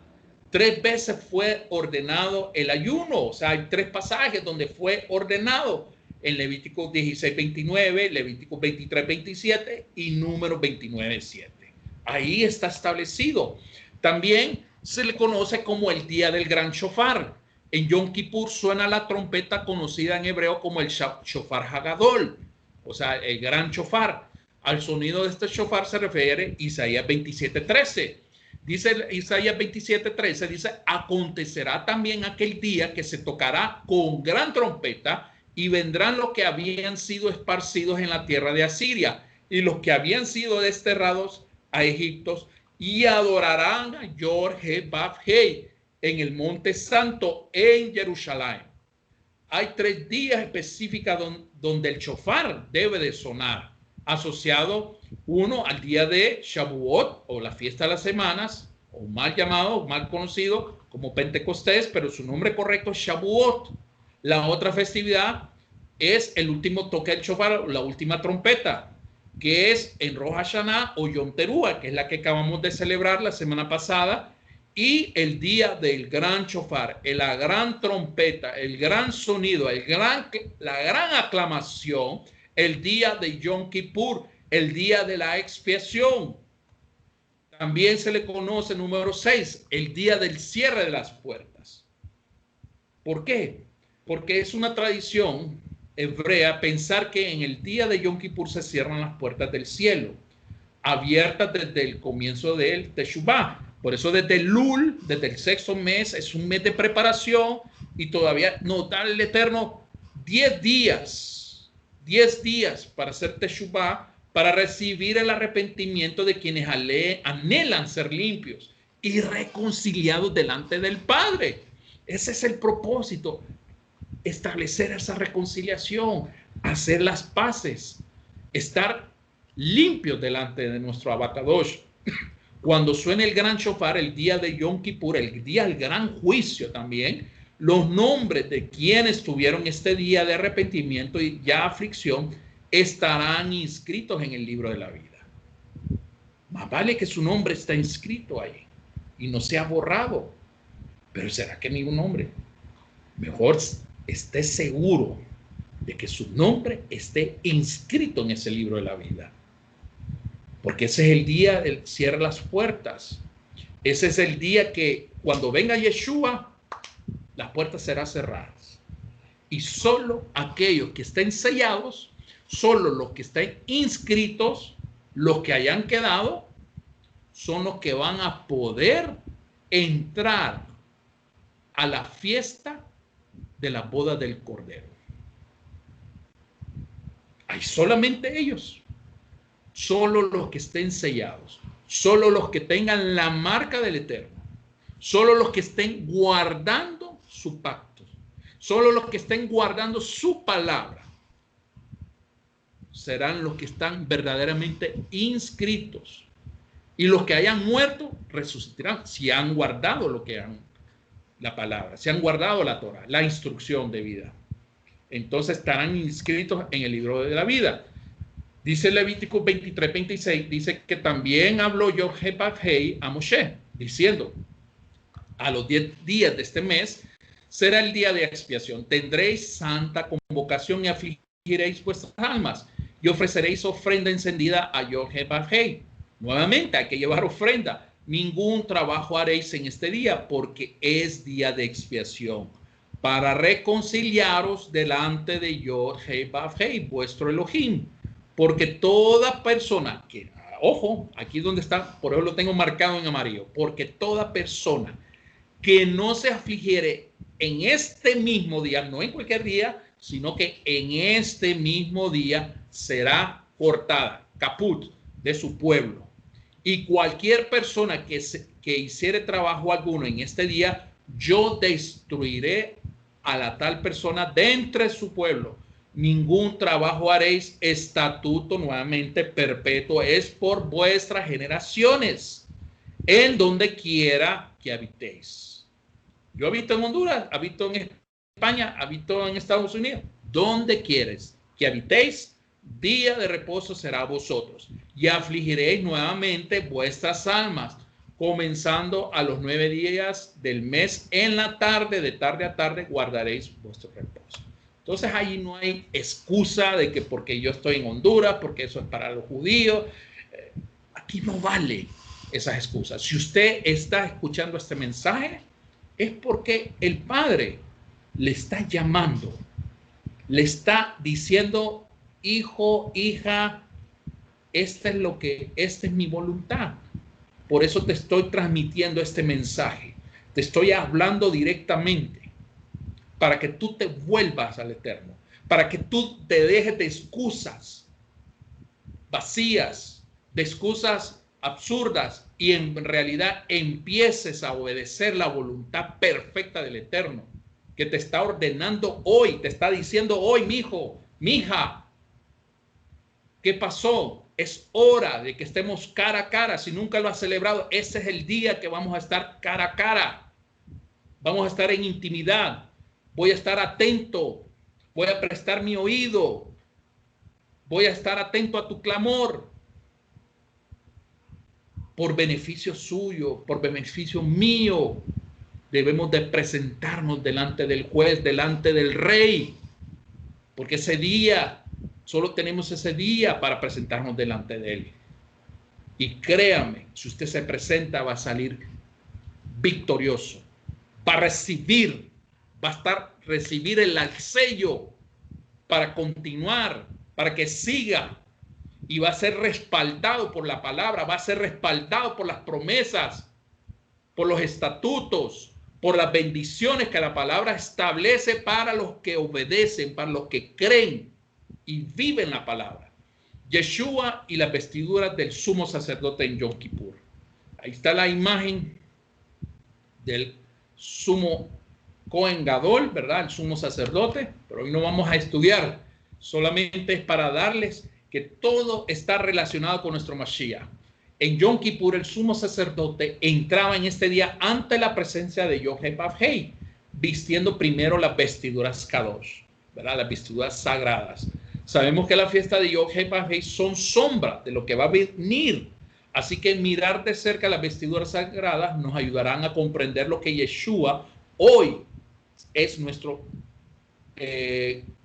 3 veces fue ordenado el ayuno, o sea, hay 3 pasajes donde fue ordenado, en Levítico 16, 29, Levítico 23, 27 y Números 29, 7. Ahí está establecido. También se le conoce como el día del gran shofar. En Yom Kippur suena la trompeta conocida en hebreo como el shofar hagadol, o sea, el gran shofar. Al sonido de este shofar se refiere Isaías 27, 13. Dice Isaías 27, 13, dice, acontecerá también aquel día que se tocará con gran trompeta y vendrán los que habían sido esparcidos en la tierra de Asiria y los que habían sido desterrados a Egipto y adorarán a Yor-Heh-Bab-Hei en el monte santo en Jerusalén. Hay 3 días específicos donde el shofar debe de sonar, asociado uno al día de Shavuot o la fiesta de las semanas, o mal llamado, mal conocido como Pentecostés, pero su nombre correcto es Shavuot. La otra festividad es el último toque del shofar, la última trompeta, que es en Rosh Hashanah o Yom Teruah, que es la que acabamos de celebrar la semana pasada, y el día del gran shofar, la gran trompeta, el gran sonido, la gran aclamación, el día de Yom Kippur, el día de la expiación. También se le conoce, número 6, el día del cierre de las puertas. ¿Por qué? Porque es una tradición hebrea pensar que en el día de Yom Kippur se cierran las puertas del cielo, abiertas desde el comienzo del Teshuvah. Por eso desde el Lul, desde el 6º mes, es un mes de preparación y todavía nos da el Eterno 10 días para hacer Teshuvah, para recibir el arrepentimiento de quienes anhelan ser limpios y reconciliados delante del Padre. Ese es el propósito, establecer esa reconciliación, hacer las paces, estar limpios delante de nuestro Abacadosh. Cuando suene el gran shofar, el día de Yom Kippur, el día del gran juicio también, los nombres de quienes tuvieron este día de arrepentimiento y ya aflicción estarán inscritos en el libro de la vida. Más vale que su nombre está inscrito ahí y no sea borrado. Pero ¿será que mi nombre? Mejor esté seguro de que su nombre esté inscrito en ese libro de la vida. Porque ese es el día del cierre de las puertas. Ese es el día que cuando venga Yeshua, las puertas serán cerradas. Y solo aquellos que estén sellados, solo los que estén inscritos, los que hayan quedado, son los que van a poder entrar a la fiesta de la boda del Cordero. Hay solamente ellos. Solo los que estén sellados, solo los que tengan la marca del Eterno, solo los que estén guardando su pacto, solo los que estén guardando su palabra, serán los que están verdaderamente inscritos. Y los que hayan muerto resucitarán si han guardado lo que han, la palabra, si han guardado la Torah, la instrucción de vida. Entonces estarán inscritos en el libro de la vida. Dice Levítico 23, 26, dice que también habló Yor-Heh-Bab-Hei a Moshe, diciendo, a los 10 días de este mes será el día de expiación. Tendréis santa convocación y afligiréis vuestras almas y ofreceréis ofrenda encendida a Yor-Heh-Bab-Hei. Nuevamente hay que llevar ofrenda. Ningún trabajo haréis en este día porque es día de expiación. para reconciliaros delante de Yod-Heh-Vav-Heh, vuestro Elohim. Porque toda persona que, ojo, aquí donde está, por eso lo tengo marcado en amarillo, porque toda persona que no se afligiere en este mismo día, no en cualquier día, sino que en este mismo día será cortada, caput, de su pueblo. Y cualquier persona que hiciere trabajo alguno en este día, yo destruiré a la tal persona de entre su pueblo. Ningún trabajo haréis, estatuto nuevamente perpetuo es por vuestras generaciones, en donde quiera que habitéis. Yo habito en Honduras, habito en España, habito en Estados Unidos. Donde quieres que habitéis, día de reposo será a vosotros. Y afligiréis nuevamente vuestras almas, comenzando a los 9 días del mes en la tarde, de tarde a tarde, guardaréis vuestro reposo. Entonces ahí no hay excusa de que porque yo estoy en Honduras, porque eso es para los judíos. Aquí no vale esas excusas. Si usted está escuchando este mensaje, es porque el Padre le está llamando, le está diciendo, hijo, hija, esta es mi voluntad. Por eso te estoy transmitiendo este mensaje. Te estoy hablando directamente para que tú te vuelvas al Eterno, para que tú te dejes de excusas vacías, de excusas absurdas y en realidad empieces a obedecer la voluntad perfecta del Eterno, que te está ordenando hoy, te está diciendo hoy, mi hijo, mi hija, ¿qué pasó? Es hora de que estemos cara a cara. Si nunca lo has celebrado, ese es el día que vamos a estar cara a cara. Vamos a estar en intimidad. Voy a estar atento. Voy a prestar mi oído. Voy a estar atento a tu clamor. Por beneficio suyo, por beneficio mío, debemos de presentarnos delante del juez, delante del rey. Porque ese día... Solo tenemos ese día para presentarnos delante de él. Y créame, si usted se presenta, va a salir victorioso. Va a recibir, recibir el sello para continuar, para que siga. Y va a ser respaldado por la palabra, va a ser respaldado por las promesas, por los estatutos, por las bendiciones que la palabra establece para los que obedecen, para los que creen y viven la palabra. Yeshua y las vestiduras del sumo sacerdote en Yom Kippur. Ahí está la imagen del sumo Cohen Gadol, ¿verdad? El sumo sacerdote, pero hoy no vamos a estudiar. Solamente es para darles que todo está relacionado con nuestro Mashiach. En Yom Kippur, el sumo sacerdote entraba en este día ante la presencia de Yod-Heh-Vav-Heh, vistiendo primero las vestiduras Kadosh, ¿verdad? Las vestiduras sagradas. Sabemos que la fiesta de Yod-Heh-Vav-Heh son sombras de lo que va a venir. Así que mirar de cerca las vestiduras sagradas nos ayudarán a comprender lo que Yeshua hoy es nuestro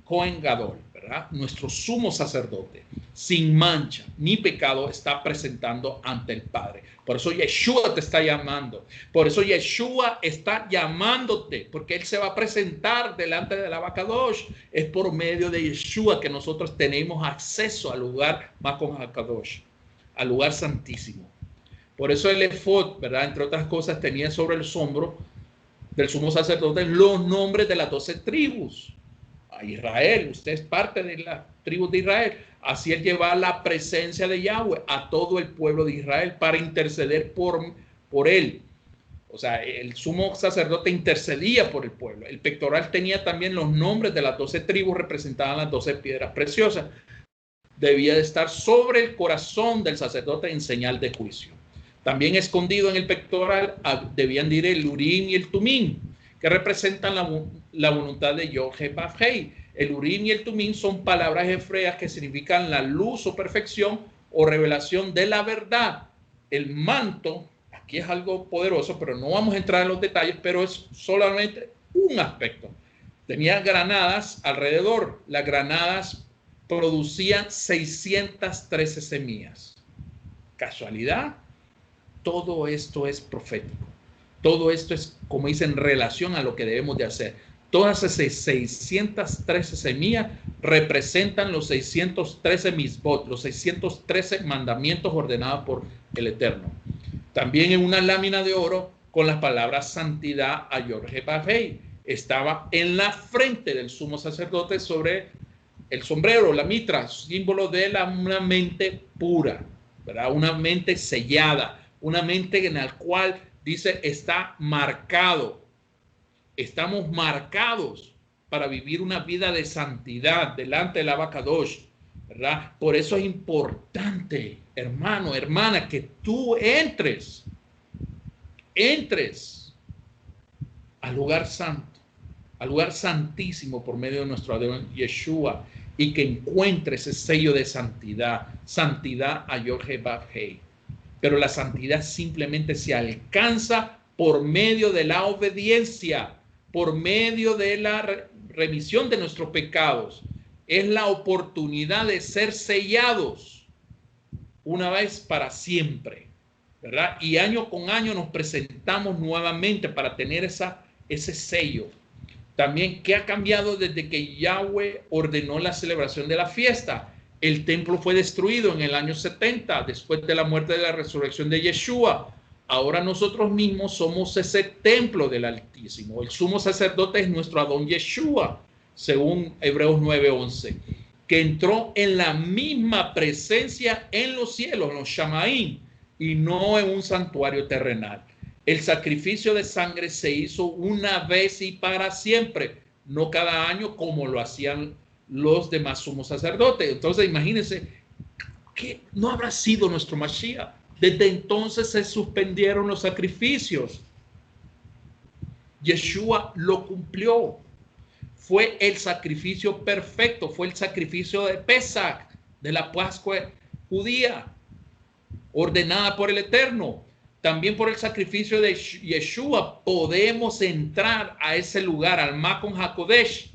Cohen Gadol, ¿verdad? Nuestro sumo sacerdote, sin mancha ni pecado, está presentando ante el Padre. Por eso Yeshua te está llamando. Por eso Yeshua está llamándote, porque Él se va a presentar delante de la Kadosh. Es por medio de Yeshua que nosotros tenemos acceso al lugar Makon HaKadosh, al lugar santísimo. Por eso el efod, ¿verdad? Entre otras cosas, tenía sobre el hombro del sumo sacerdote los nombres de las 12 tribus. A Israel, usted es parte de las tribus de Israel. Así él lleva la presencia de Yahweh a todo el pueblo de Israel para interceder por él. O sea, el sumo sacerdote intercedía por el pueblo. El pectoral tenía también los nombres de las 12 tribus, representaban las 12 piedras preciosas. Debía de estar sobre el corazón del sacerdote en señal de juicio. También escondido en el pectoral debían ir el Urim y el Tumim, que representan la voluntad de Yod-Heh-Vav-Heh. El Urim y el Tumim son palabras hebreas que significan la luz o perfección o revelación de la verdad. El manto, aquí es algo poderoso, pero no vamos a entrar en los detalles, pero es solamente un aspecto. Tenía granadas alrededor. Las granadas producían 613 semillas. ¿Casualidad? Todo esto es profético. Todo esto es, como dicen, en relación a lo que debemos de hacer. Todas esas 613 semillas representan los 613 misbot, los 613 mandamientos ordenados por el Eterno. También en una lámina de oro con las palabras santidad a Yorje Bafei. Estaba en la frente del sumo sacerdote sobre el sombrero, la mitra, símbolo de una mente pura, ¿verdad? Una mente sellada, una mente en la cual dice está marcado. Estamos marcados para vivir una vida de santidad delante del Abacadosh, ¿verdad? Por eso es importante, hermano, hermana, que tú entres al lugar santo, al lugar santísimo por medio de nuestro Adón Yeshua, y que encuentre ese sello de santidad, santidad a Yorje Bafhei. Pero la santidad simplemente se alcanza por medio de la obediencia, por medio de la remisión de nuestros pecados. Es la oportunidad de ser sellados una vez para siempre, ¿verdad? Y año con año nos presentamos nuevamente para tener ese sello. También, ¿qué ha cambiado desde que Yahweh ordenó la celebración de la fiesta? El templo fue destruido en el año 70, después de la muerte de la resurrección de Yeshua. Ahora nosotros mismos somos ese templo del Altísimo. El sumo sacerdote es nuestro Adón Yeshua, según Hebreos 9:11, que entró en la misma presencia en los cielos, en los Shamaim, y no en un santuario terrenal. El sacrificio de sangre se hizo una vez y para siempre, no cada año como lo hacían los demás sumos sacerdotes. Entonces, imagínense que no habrá sido nuestro Mashiach. Desde entonces se suspendieron los sacrificios. Yeshua lo cumplió. Fue el sacrificio perfecto, fue el sacrificio de Pesach, de la Pascua judía, ordenada por el Eterno. También por el sacrificio de Yeshua podemos entrar a ese lugar, al Makon HaKodesh,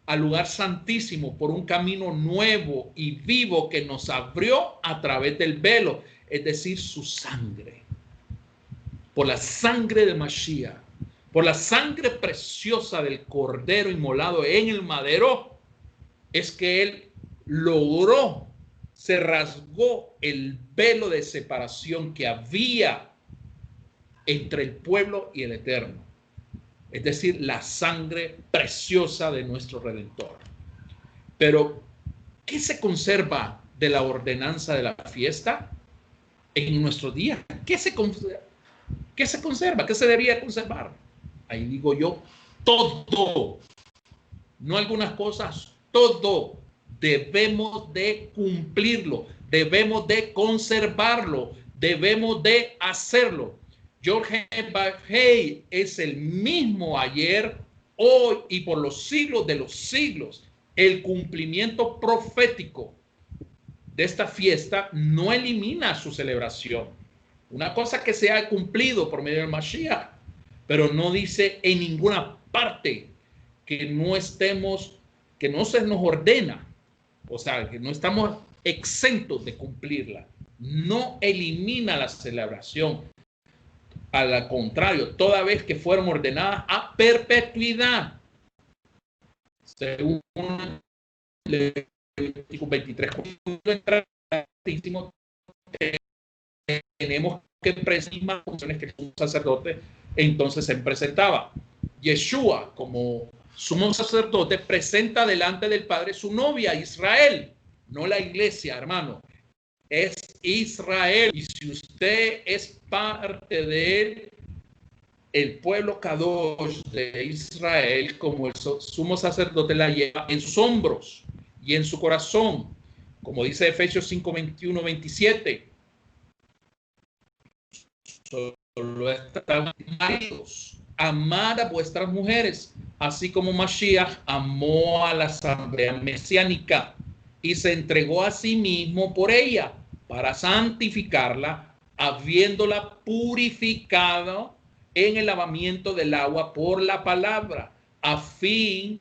al lugar santísimo, por un camino nuevo y vivo que nos abrió a través del velo, es decir, su sangre. Por la sangre de Mashiach, por la sangre preciosa del Cordero inmolado en el madero, es que él logró, se rasgó el velo de separación que había entre el pueblo y el Eterno, es decir, la sangre preciosa de nuestro Redentor. Pero, ¿qué se conserva de la ordenanza de la fiesta en nuestro día? ¿Qué se conserva? ¿Qué se debería conservar? Ahí digo yo, todo, no algunas cosas, todo debemos de cumplirlo, debemos de conservarlo, debemos de hacerlo. Yorje Bafhei es el mismo ayer, hoy y por los siglos de los siglos. El cumplimiento profético de esta fiesta no elimina su celebración. Una cosa que se ha cumplido por medio del Mashiach, pero no dice en ninguna parte que no estemos, que no se nos ordena, o sea, que no estamos exentos de cumplirla. No elimina la celebración. Al contrario, toda vez que fueron ordenadas a perpetuidad. Según Levítico 23, tenemos que presentar las funciones que un sacerdote entonces se presentaba. Yeshua, como sumo sacerdote, presenta delante del Padre su novia, Israel, no la iglesia, hermano. Es Israel, y si usted es parte de él, el pueblo Kadosh de Israel, como el sumo sacerdote, la lleva en sus hombros y en su corazón, como dice Efesios 5, 21, 27. Solo están maridos, amad a vuestras mujeres, así como Mashiach amó a la asamblea mesiánica y se entregó a sí mismo por ella para santificarla, habiéndola purificado en el lavamiento del agua por la palabra, a fin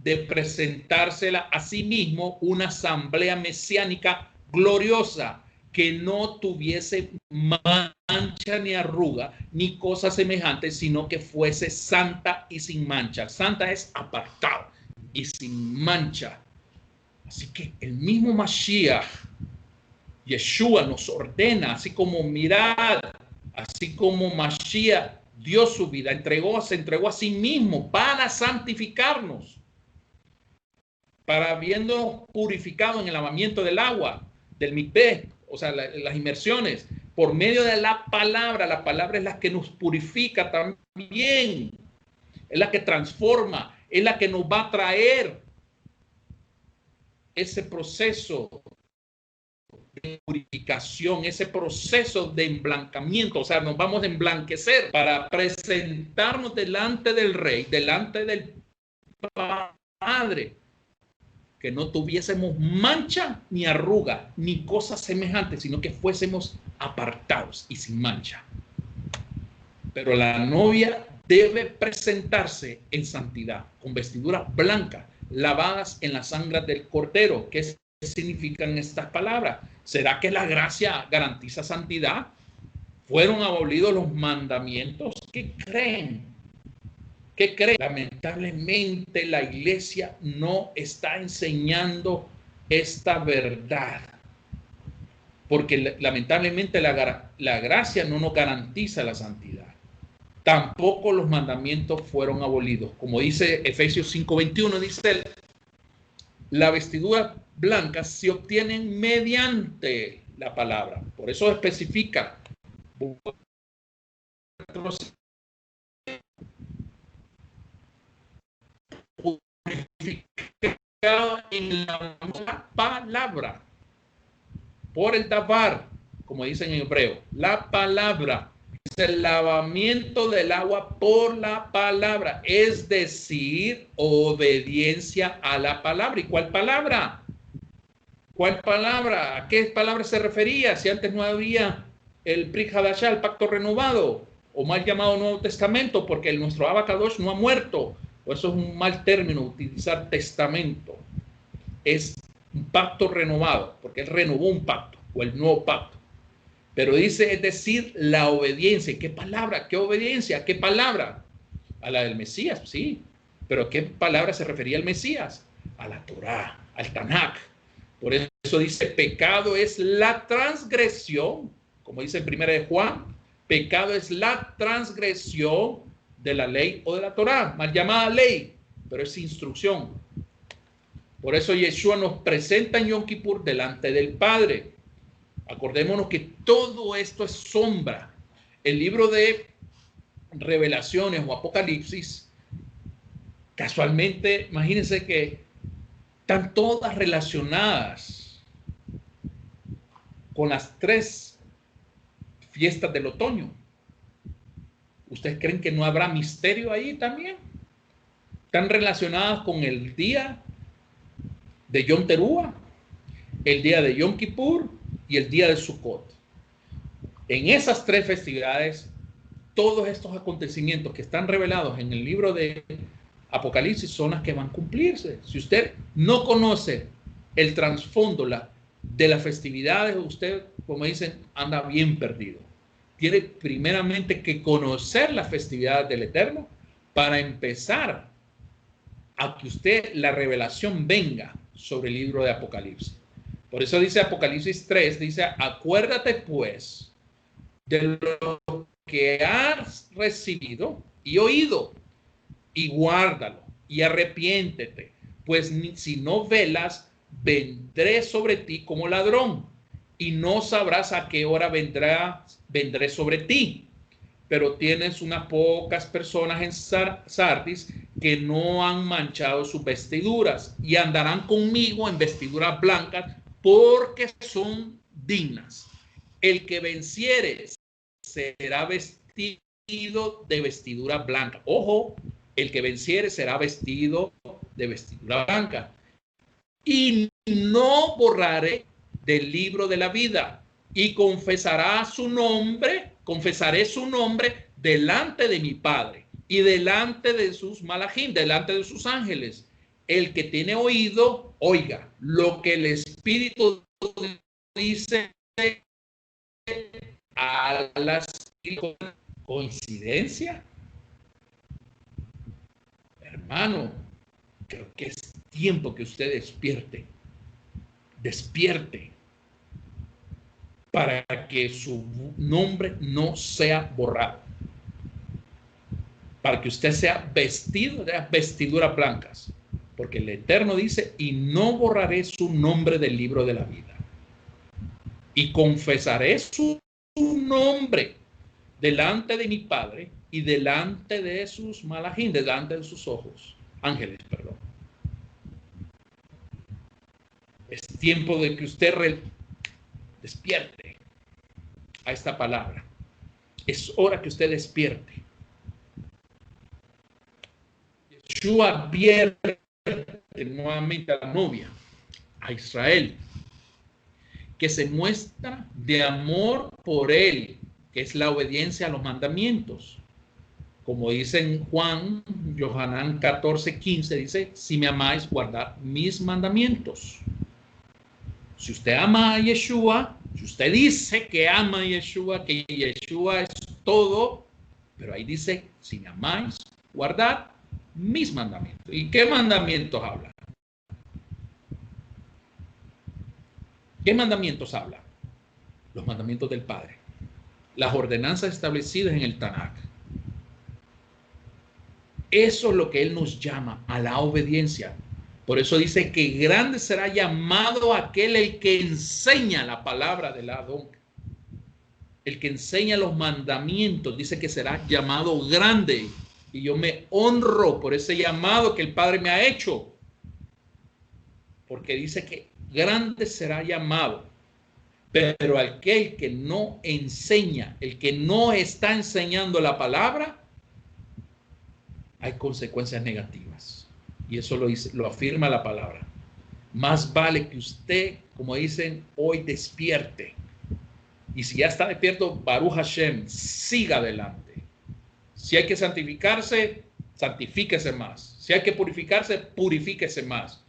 de presentársela a sí mismo una asamblea mesiánica gloriosa, que no tuviese mancha ni arruga, ni cosa semejante, sino que fuese santa y sin mancha. Santa es apartado y sin mancha. Así que el mismo Mashiach, Yeshua, nos ordena, así como mirad, así como Mashiach dio su vida, se entregó a sí mismo para santificarnos, para habiendo purificado en el lavamiento del agua, del mikveh, o sea, las inmersiones, por medio de la palabra es la que nos purifica también, es la que transforma, es la que nos va a traer ese proceso de purificación, ese proceso de emblancamiento, o sea, nos vamos a emblanquecer para presentarnos delante del Rey, delante del Padre, que no tuviésemos mancha ni arruga, ni cosas semejantes, sino que fuésemos apartados y sin mancha. Pero la novia debe presentarse en santidad, con vestiduras blancas, lavadas en la sangre del Cordero. ¿Qué significan estas palabras? ¿Será que la gracia garantiza santidad? ¿Fueron abolidos los mandamientos? ¿Qué creen? ¿Qué creen? Lamentablemente la iglesia no está enseñando esta verdad. Porque lamentablemente la gracia no nos garantiza la santidad. Tampoco los mandamientos fueron abolidos. Como dice Efesios 5:21, dice, la vestidura blanca se obtienen mediante la palabra. Por eso especifica en la palabra, por el davar, como dicen en hebreo, la palabra. El lavamiento del agua por la palabra, es decir, obediencia a la palabra. ¿Y cuál palabra? ¿Cuál palabra? ¿A qué palabra se refería? Si antes no había el Brit Hadashah, el pacto renovado, o mal llamado Nuevo Testamento, porque nuestro Abacadosh no ha muerto. Por eso es un mal término utilizar testamento. Es un pacto renovado, porque él renovó un pacto, o el nuevo pacto. Pero dice, es decir, la obediencia. ¿Qué palabra? ¿Qué obediencia? ¿Qué palabra? A la del Mesías, sí. Pero ¿a qué palabra se refería el Mesías? A la Torá, al Tanakh. Por eso dice, pecado es la transgresión, como dice en 1 de Juan, pecado es la transgresión de la ley o de la Torá, mal llamada ley, pero es instrucción. Por eso Yeshua nos presenta en Yom Kippur delante del Padre. Acordémonos que todo esto es sombra. El libro de Revelaciones o Apocalipsis, casualmente, imagínense que están todas relacionadas con las 3 fiestas del otoño. ¿Ustedes creen que no habrá misterio ahí también? Están relacionadas con el día de Yom Teruah, el día de Yom Kippur y el día de Sukkot. En esas 3 festividades, todos estos acontecimientos que están revelados en el libro de Apocalipsis son las que van a cumplirse. Si usted no conoce el trasfondo de las festividades, usted, como dicen, anda bien perdido. Tiene primeramente que conocer las festividades del Eterno para empezar a que usted, la revelación venga sobre el libro de Apocalipsis. Por eso dice Apocalipsis 3, dice, acuérdate pues de lo que has recibido y oído, y guárdalo, y arrepiéntete, pues si no velas, vendré sobre ti como ladrón, y no sabrás a qué hora vendré sobre ti. Pero tienes unas pocas personas en Sardis que no han manchado sus vestiduras, y andarán conmigo en vestiduras blancas, porque son dignas. El que venciere será vestido de vestidura blanca. Ojo, el que venciere será vestido de vestidura blanca. Y no borraré del libro de la vida, y confesaré su nombre delante de mi Padre y delante de sus malachim, delante de sus ángeles. El que tiene oído, oiga lo que el Espíritu dice a las ¿Coincidencia? Hermano, creo que es tiempo que usted despierte para que su nombre no sea borrado, para que usted sea vestido de las vestiduras blancas, porque el Eterno dice, y no borraré su nombre del libro de la vida, y confesaré su nombre delante de mi Padre y delante de sus malajín, delante de sus ángeles, perdón. Es tiempo de que usted despierte a esta palabra. Es hora que usted despierte. Yeshua advierte nuevamente a la novia, a Israel, que se muestra de amor por él, que es la obediencia a los mandamientos. Como dice en Yohanan 14:15, dice, si me amáis, guardad mis mandamientos. Si usted ama a Yeshua, si usted dice que ama a Yeshua, que Yeshua es todo, pero ahí dice, si me amáis, guardad mis mandamientos. ¿Y qué mandamientos habla? ¿Qué mandamientos habla? Los mandamientos del Padre. Las ordenanzas establecidas en el Tanakh. Eso es lo que Él nos llama, a la obediencia. Por eso dice que grande será llamado aquel el que enseña la palabra del Adón. El que enseña los mandamientos, dice que será llamado grande. Y yo me honro por ese llamado que el Padre me ha hecho. Porque dice que grande será llamado. Pero aquel que no enseña, el que no está enseñando la palabra, hay consecuencias negativas. Y eso lo afirma la palabra. Más vale que usted, como dicen, hoy despierte. Y si ya está despierto, Baruch Hashem, siga adelante. Si hay que santificarse, santifíquese más. Si hay que purificarse, purifíquese más.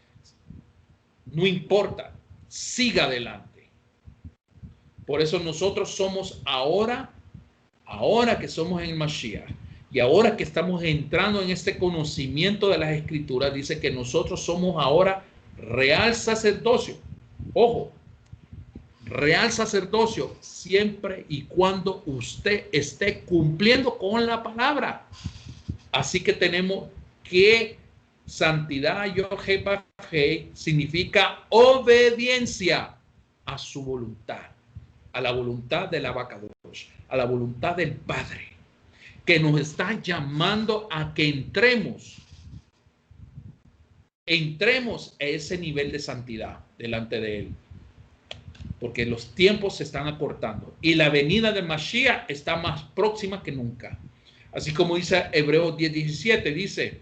No importa, siga adelante. Por eso nosotros somos ahora que somos en el Mashiach, y ahora que estamos entrando en este conocimiento de las Escrituras, dice que nosotros somos ahora real sacerdocio. Ojo, real sacerdocio siempre y cuando usted esté cumpliendo con la palabra. Así que tenemos que santidad, Yod-Heh-Vav-Heh, significa obediencia a su voluntad, a la voluntad del Abacadosh, a la voluntad del Padre, que nos está llamando a que entremos a ese nivel de santidad delante de Él, porque los tiempos se están acortando y la venida de Mashiach está más próxima que nunca. Así como dice Hebreos 10:17, dice,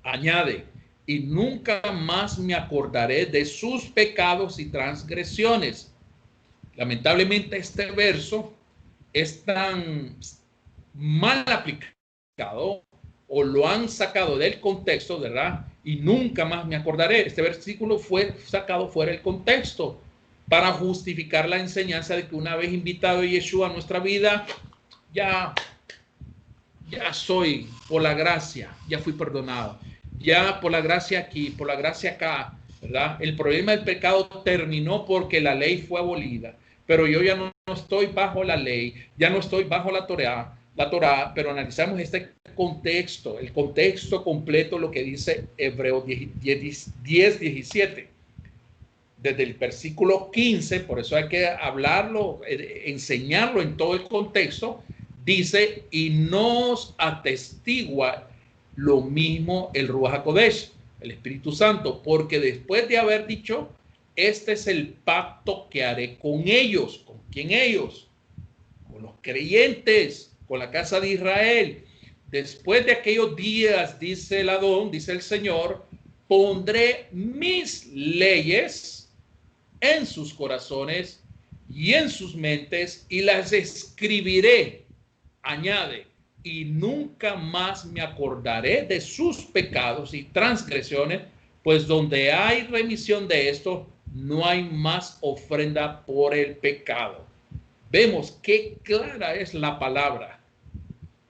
añade, y nunca más me acordaré de sus pecados y transgresiones. Lamentablemente este verso es tan mal aplicado o lo han sacado del contexto, ¿verdad? Y nunca más me acordaré. Este versículo fue sacado fuera del contexto para justificar la enseñanza de que una vez invitado Yeshua a nuestra vida, ya soy, por la gracia, ya fui perdonado. Ya por la gracia aquí, por la gracia acá, ¿verdad? El problema del pecado terminó porque la ley fue abolida. Pero yo ya no estoy bajo la ley, ya no estoy bajo la Torá, pero analizamos este contexto, el contexto completo, lo que dice Hebreos 10:17. Desde el versículo 15, por eso hay que hablarlo, enseñarlo en todo el contexto, dice, y nos atestigua lo mismo el Ruach HaKodesh, el Espíritu Santo, porque después de haber dicho, este es el pacto que haré con ellos. ¿Con quién ellos? Con los creyentes, con la casa de Israel. Después de aquellos días, dice el Adón, dice el Señor, pondré mis leyes en sus corazones y en sus mentes y las escribiré. Añade, y nunca más me acordaré de sus pecados y transgresiones, pues donde hay remisión de esto, no hay más ofrenda por el pecado. vemos qué clara es la palabra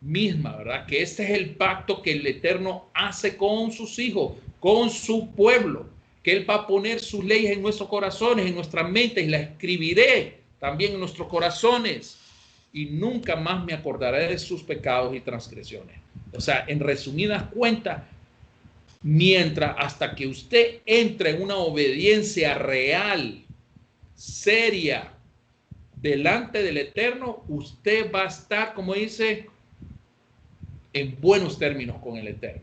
misma, ¿verdad? Que este es el pacto que el Eterno hace con sus hijos, con su pueblo, que Él va a poner sus leyes en nuestros corazones, en nuestras mentes, y las escribiré también en nuestros corazones, y nunca más me acordaré de sus pecados y transgresiones. O sea, en resumidas cuentas, hasta que usted entre en una obediencia real, seria, delante del Eterno, usted va a estar, como dice, en buenos términos con el Eterno.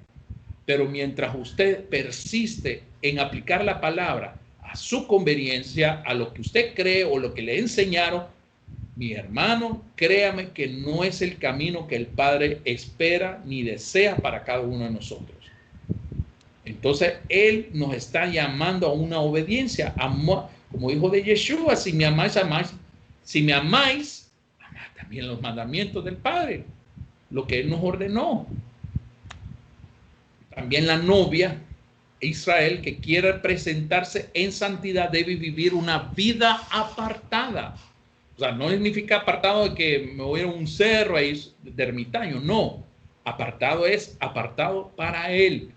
Pero mientras usted persiste en aplicar la palabra a su conveniencia, a lo que usted cree o lo que le enseñaron, mi hermano, créame que no es el camino que el Padre espera ni desea para cada uno de nosotros. Entonces, Él nos está llamando a una obediencia, como dijo de Yeshua, si me amáis, amáis. Si me amáis, amad también los mandamientos del Padre, lo que Él nos ordenó. También la novia, Israel, que quiere presentarse en santidad, debe vivir una vida apartada. O sea, no significa apartado de que me voy a un cerro ahí de ermitaño, no. Apartado es apartado para Él,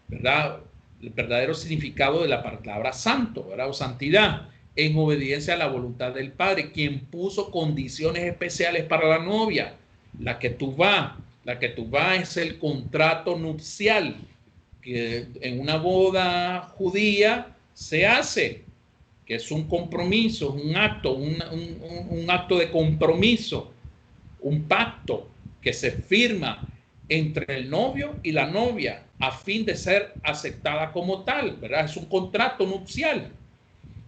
¿verdad? El verdadero significado de la palabra santo, ¿verdad? O santidad, en obediencia a la voluntad del Padre, quien puso condiciones especiales para la novia, la ketubá. La ketubá es el contrato nupcial que en una boda judía se hace, que es un compromiso, un acto, un acto de compromiso, un pacto que se firma entre el novio y la novia a fin de ser aceptada como tal, ¿verdad? Es un contrato nupcial.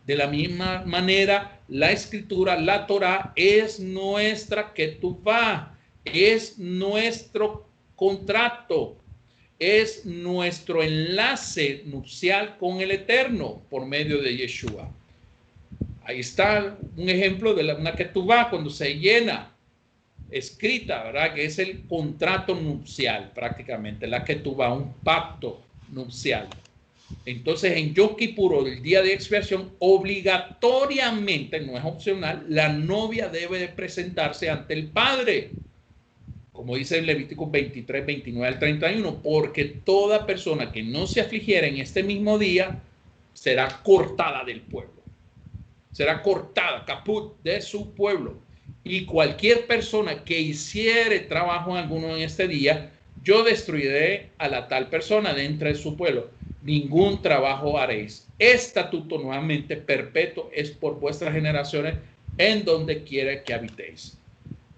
De la misma manera, la escritura, la Torá, es nuestra ketubá, es nuestro contrato, es nuestro enlace nupcial con el Eterno por medio de Yeshua. Ahí está un ejemplo de una ketubá cuando se llena, escrita, ¿verdad? Que es el contrato nupcial prácticamente, la ketubá, un pacto nupcial. Entonces, en Yom Kippur, el día de expiación, obligatoriamente, no es opcional, la novia debe de presentarse ante el Padre, como dice en Levítico 23, 29 al 31, porque toda persona que no se afligiera en este mismo día será cortada del pueblo. Será cortada, caput, de su pueblo. Y cualquier persona que hiciere trabajo alguno en este día, yo destruiré a la tal persona de entre su pueblo. Ningún trabajo haréis. Estatuto nuevamente perpetuo es por vuestras generaciones en donde quiera que habitéis.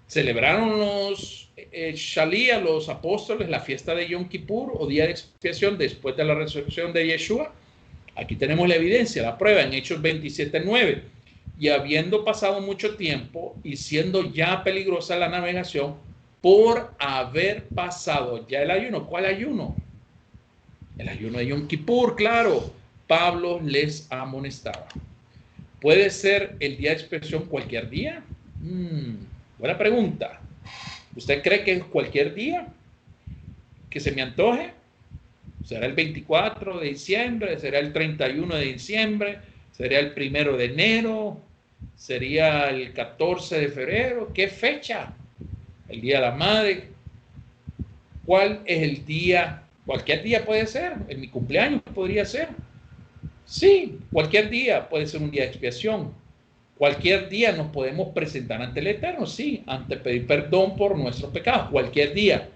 Celebraron los Shalía, los apóstoles, la fiesta de Yom Kippur o día de expiación después de la resurrección de Yeshua. Aquí tenemos la evidencia, la prueba en Hechos 27:9. Y habiendo pasado mucho tiempo y siendo ya peligrosa la navegación, por haber pasado ya el ayuno. ¿Cuál ayuno? El ayuno de Yom Kippur, claro. Pablo les amonestaba. ¿Puede ser el día de expiación cualquier día? Buena pregunta. ¿Usted cree que es cualquier día que se me antoje? ¿Será el 24 de diciembre? ¿Será el 31 de diciembre? ¿Sería el 1 de enero? ¿Sería el 14 de febrero? ¿Qué fecha? ¿El Día de la Madre? ¿Cuál es el día? Cualquier día puede ser. En mi cumpleaños podría ser. Sí, cualquier día puede ser un día de expiación. Cualquier día nos podemos presentar ante el Eterno, sí, ante pedir perdón por nuestros pecados, cualquier día.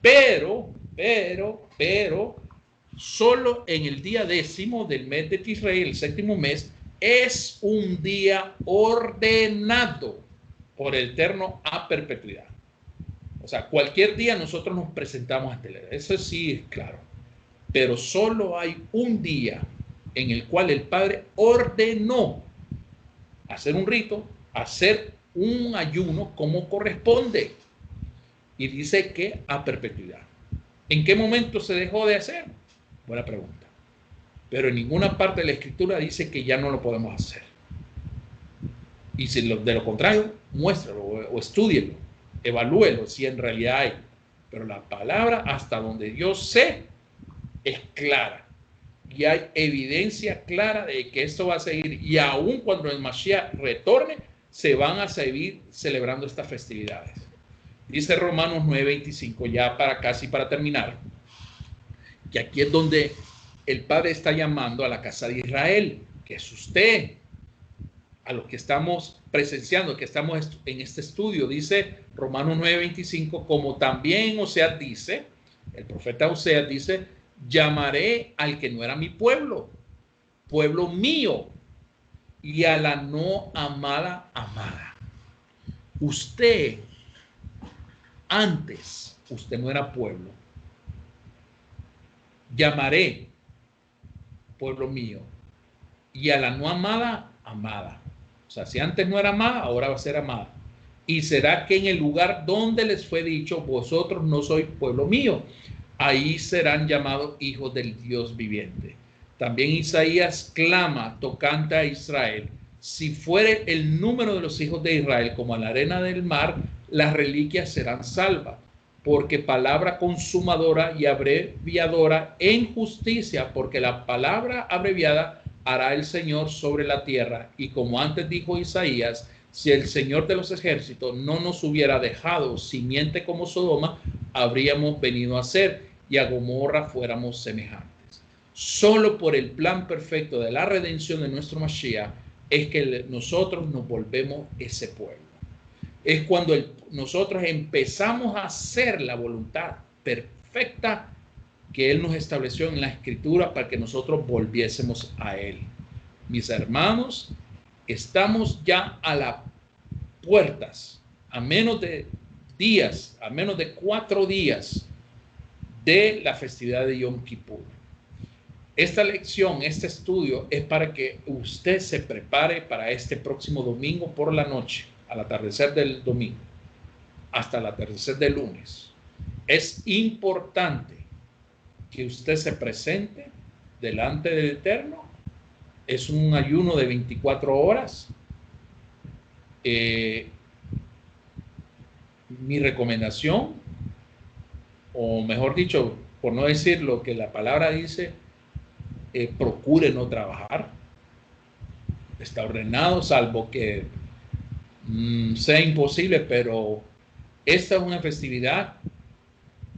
Pero, solo en el día 10º del mes de Tisrei, el 7º mes, es un día ordenado por el Eterno a perpetuidad. O sea, cualquier día nosotros nos presentamos ante el Eterno, eso sí es claro. Pero solo hay un día en el cual el Padre ordenó hacer un rito, hacer un ayuno como corresponde. Y dice que a perpetuidad. ¿En qué momento se dejó de hacer? Buena pregunta. Pero en ninguna parte de la Escritura dice que ya no lo podemos hacer. Y si de lo contrario, muéstralo o estúdielo, evalúelo si en realidad hay. Pero la palabra, hasta donde yo sé, es clara. Y hay evidencia clara de que esto va a seguir. Y aún cuando el Mashiach retorne, se van a seguir celebrando estas festividades. Dice Romanos 9:25, ya casi para terminar, que aquí es donde el Padre está llamando a la casa de Israel, que es usted, a los que estamos presenciando, que estamos en este estudio. Dice Romanos 9:25, como también Oseas dice, el profeta Oseas dice, llamaré al que no era mi pueblo, pueblo mío, y a la no amada, amada. Usted, antes, usted no era pueblo. Llamaré pueblo mío, y a la no amada, amada. O sea, si antes no era amada, ahora va a ser amada. Y será que en el lugar donde les fue dicho, vosotros no sois pueblo mío, ahí serán llamados hijos del Dios viviente. También Isaías clama tocante a Israel: si fuere el número de los hijos de Israel como la arena del mar, las reliquias serán salvas, porque palabra consumadora y abreviadora en justicia, porque la palabra abreviada hará el Señor sobre la tierra. Y como antes dijo Isaías, si el Señor de los ejércitos no nos hubiera dejado simiente como Sodoma, habríamos venido a ser, y a Gomorra fuéramos semejantes. Solo por el plan perfecto de la redención de nuestro Mashiach es que nosotros nos volvemos ese pueblo. Es cuando nosotros empezamos a hacer la voluntad perfecta que Él nos estableció en la Escritura para que nosotros volviésemos a Él. Mis hermanos, estamos ya a las puertas, a menos de 4 días de la festividad de Yom Kippur. Esta lección, este estudio es para que usted se prepare para este próximo domingo por la noche, al atardecer del domingo, hasta el atardecer del lunes. Es importante que usted se presente delante del Eterno. Es un ayuno de 24 horas. Mi recomendación, o mejor dicho, por no decir lo que la palabra dice, procure no trabajar. Está ordenado, salvo que sea imposible, pero esta es una festividad,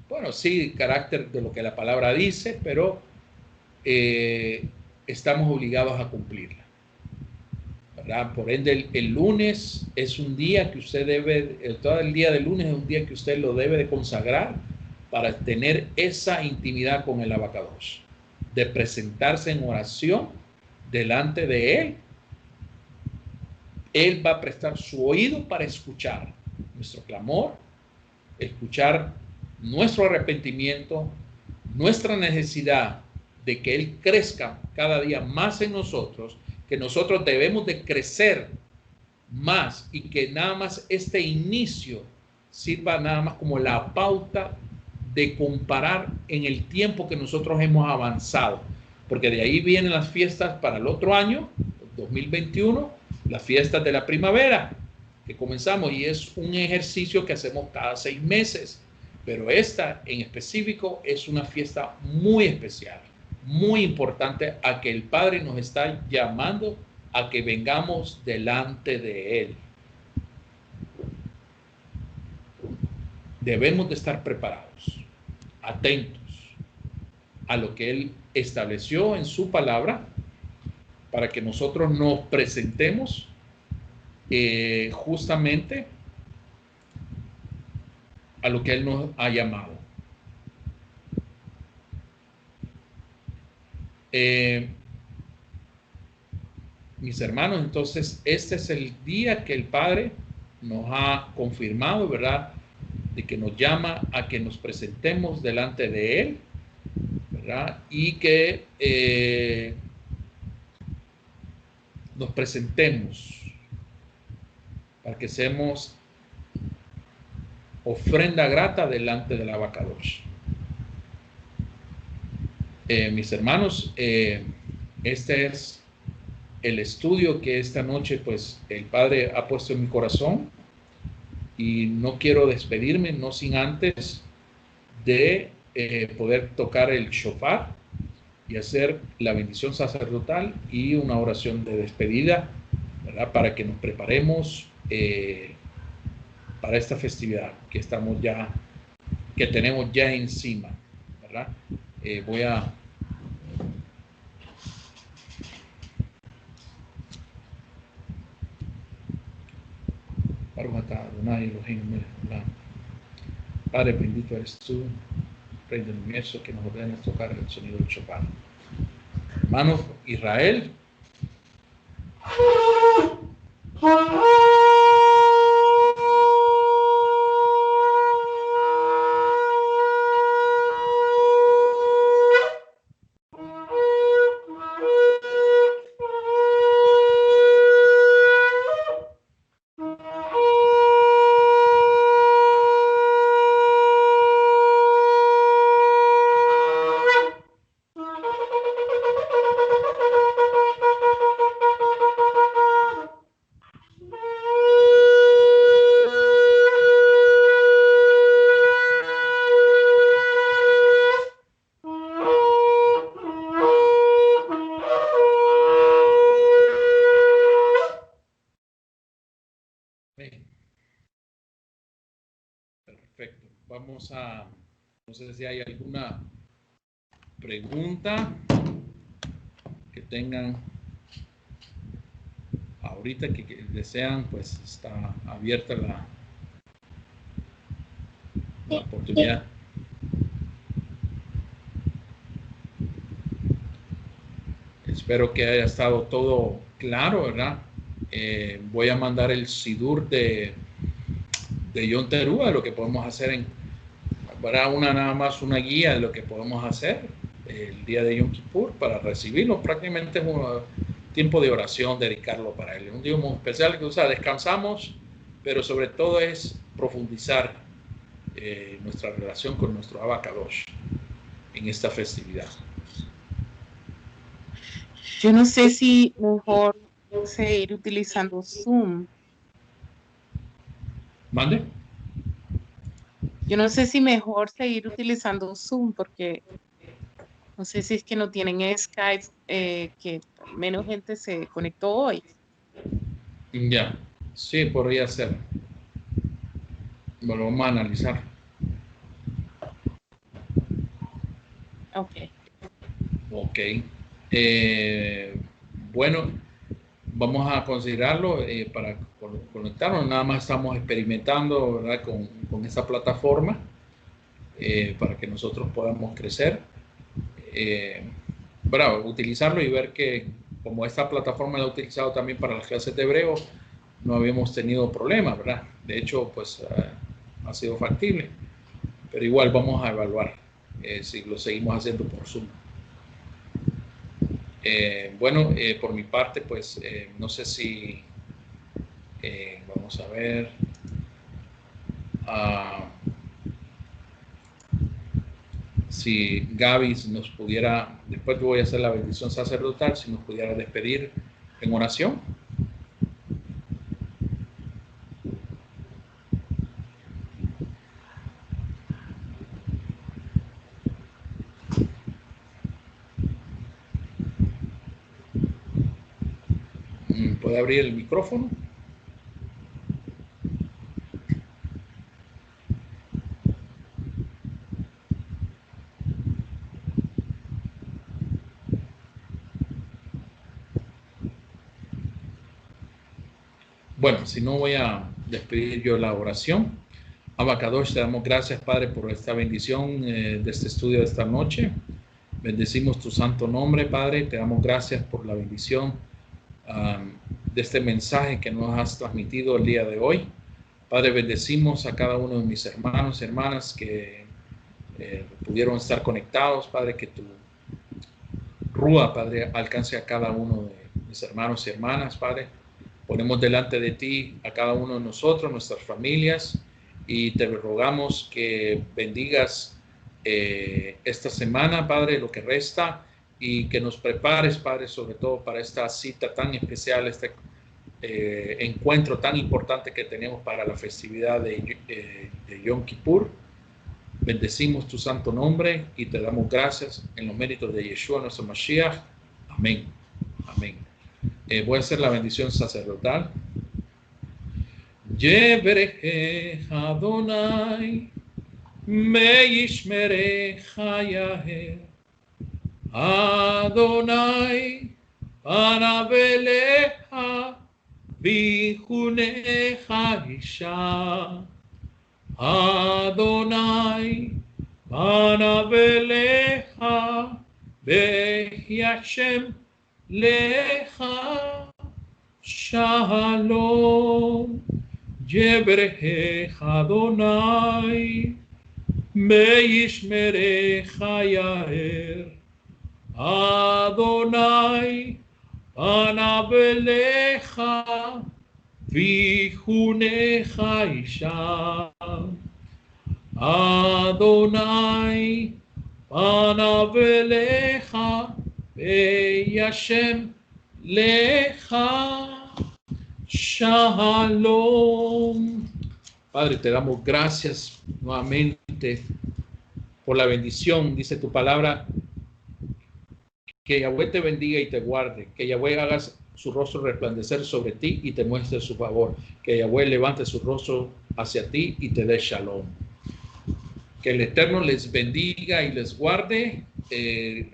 bueno, sí, carácter de lo que la palabra dice, pero estamos obligados a cumplirla, ¿verdad? Por ende, el lunes es un día que usted todo el día del lunes es un día que usted lo debe de consagrar para tener esa intimidad con el Abacadosh, de presentarse en oración delante de Él. Él va a prestar su oído para escuchar nuestro clamor, escuchar nuestro arrepentimiento, nuestra necesidad de que Él crezca cada día más en nosotros, que nosotros debemos de crecer más y que nada más este inicio sirva nada más como la pauta de comparar en el tiempo que nosotros hemos avanzado, porque de ahí vienen las fiestas para el otro año, 2021, las fiestas de la primavera que comenzamos, y es un ejercicio que hacemos cada 6 meses, pero esta en específico es una fiesta muy especial, muy importante, a que el Padre nos está llamando a que vengamos delante de Él. Debemos de estar preparados, atentos a lo que Él estableció en su palabra, para que nosotros nos presentemos justamente a lo que Él nos ha llamado. Mis hermanos, entonces este es el día que el Padre nos ha confirmado, ¿verdad? De que nos llama a que nos presentemos delante de Él, ¿verdad? Y que nos presentemos para que seamos ofrenda grata delante del Abacadosh. Mis hermanos, este es el estudio que esta noche pues el Padre ha puesto en mi corazón, y no quiero despedirme no sin antes de poder tocar el shofar y hacer la bendición sacerdotal y una oración de despedida ¿verdad? Para que nos preparemos para esta festividad que tenemos ya encima, ¿verdad? Voy a Padre, bendito eres tú, Rey del universo, que nos ordenas tocar el sonido del chofar. Hermano Israel. Perfecto. No sé si hay alguna pregunta que tengan ahorita que desean, pues está abierta la oportunidad. Espero que haya estado todo claro, ¿verdad? Voy a mandar el sidur de Yom Teruah, lo que podemos hacer para nada más una guía de lo que podemos hacer el día de Yom Kippur para recibirlo. Prácticamente es un tiempo de oración, dedicarlo para él. Un día muy especial, descansamos, pero sobre todo es profundizar nuestra relación con nuestro Abba Kadosh en esta festividad. Yo no sé si mejor seguir utilizando Zoom. ¿Mande? Yo no sé si mejor seguir utilizando Zoom porque no sé si es que no tienen Skype, que menos gente se conectó hoy. Ya, sí, podría ser. Bueno, vamos a analizar. Ok. Bueno, vamos a considerarlo para conectarnos. Nada más estamos experimentando, ¿verdad? con esta plataforma para que nosotros podamos crecer. Utilizarlo y ver que como esta plataforma la he utilizado también para las clases de hebreo, no habíamos tenido problemas, ¿verdad? De hecho, pues ha sido factible. Pero igual vamos a evaluar si lo seguimos haciendo por Zoom. Por mi parte, pues no sé si vamos a ver si Gaby nos pudiera, después voy a hacer la bendición sacerdotal, si nos pudiera despedir en oración. ¿Puede abrir el micrófono? Bueno, si no, voy a despedir yo la oración. Abba Kadosh, te damos gracias, Padre, por esta bendición de este estudio de esta noche. Bendecimos tu santo nombre, Padre. Te damos gracias por la bendición de este mensaje que nos has transmitido el día de hoy. Padre, bendecimos a cada uno de mis hermanos y hermanas que pudieron estar conectados. Padre, que tu Rúa, Padre, alcance a cada uno de mis hermanos y hermanas, Padre. Ponemos delante de ti a cada uno de nosotros, nuestras familias, y te rogamos que bendigas esta semana, Padre, lo que resta, y que nos prepares, Padre, sobre todo para esta cita tan especial, este encuentro tan importante que tenemos para la festividad de Yom Kippur. Bendecimos tu santo nombre y te damos gracias en los méritos de Yeshua, nuestro Mashiach. Amén. Amén. Voy a hacer la bendición sacerdotal. Yebereje Adonai, meishmereja Yaher, Adonai, panaveleja, vijuneja isha, Adonai, panaveleja, behyashem lecha, shalom. Yebereja Adonai, meishmereja Yaher, Adonai, panaveleja, vijuneja isha, Adonai, panaveleja, behyashem lecha, Shalom. Padre, te damos gracias nuevamente por la bendición. Dice tu palabra, que Yahweh te bendiga y te guarde, que Yahweh haga su rostro resplandecer sobre ti y te muestre su favor, que Yahweh levante su rostro hacia ti y te dé shalom. Que el Eterno les bendiga y les guarde.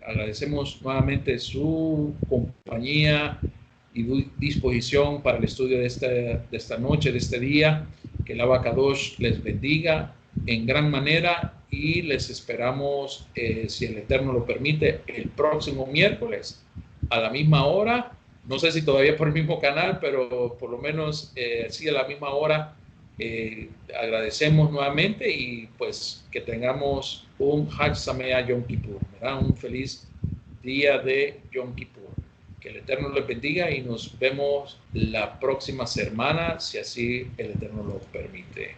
Agradecemos nuevamente su compañía y disposición para el estudio de esta noche, de este día. Que el Abacadosh les bendiga en gran manera y les esperamos, si el Eterno lo permite, el próximo miércoles a la misma hora. No sé si todavía por el mismo canal, pero por lo menos sí a la misma hora. Agradecemos nuevamente y pues que tengamos un Hag Sameach Yom Kippur, ¿verdad? Un feliz día de Yom Kippur. Que el Eterno les bendiga y nos vemos la próxima semana, si así el Eterno lo permite.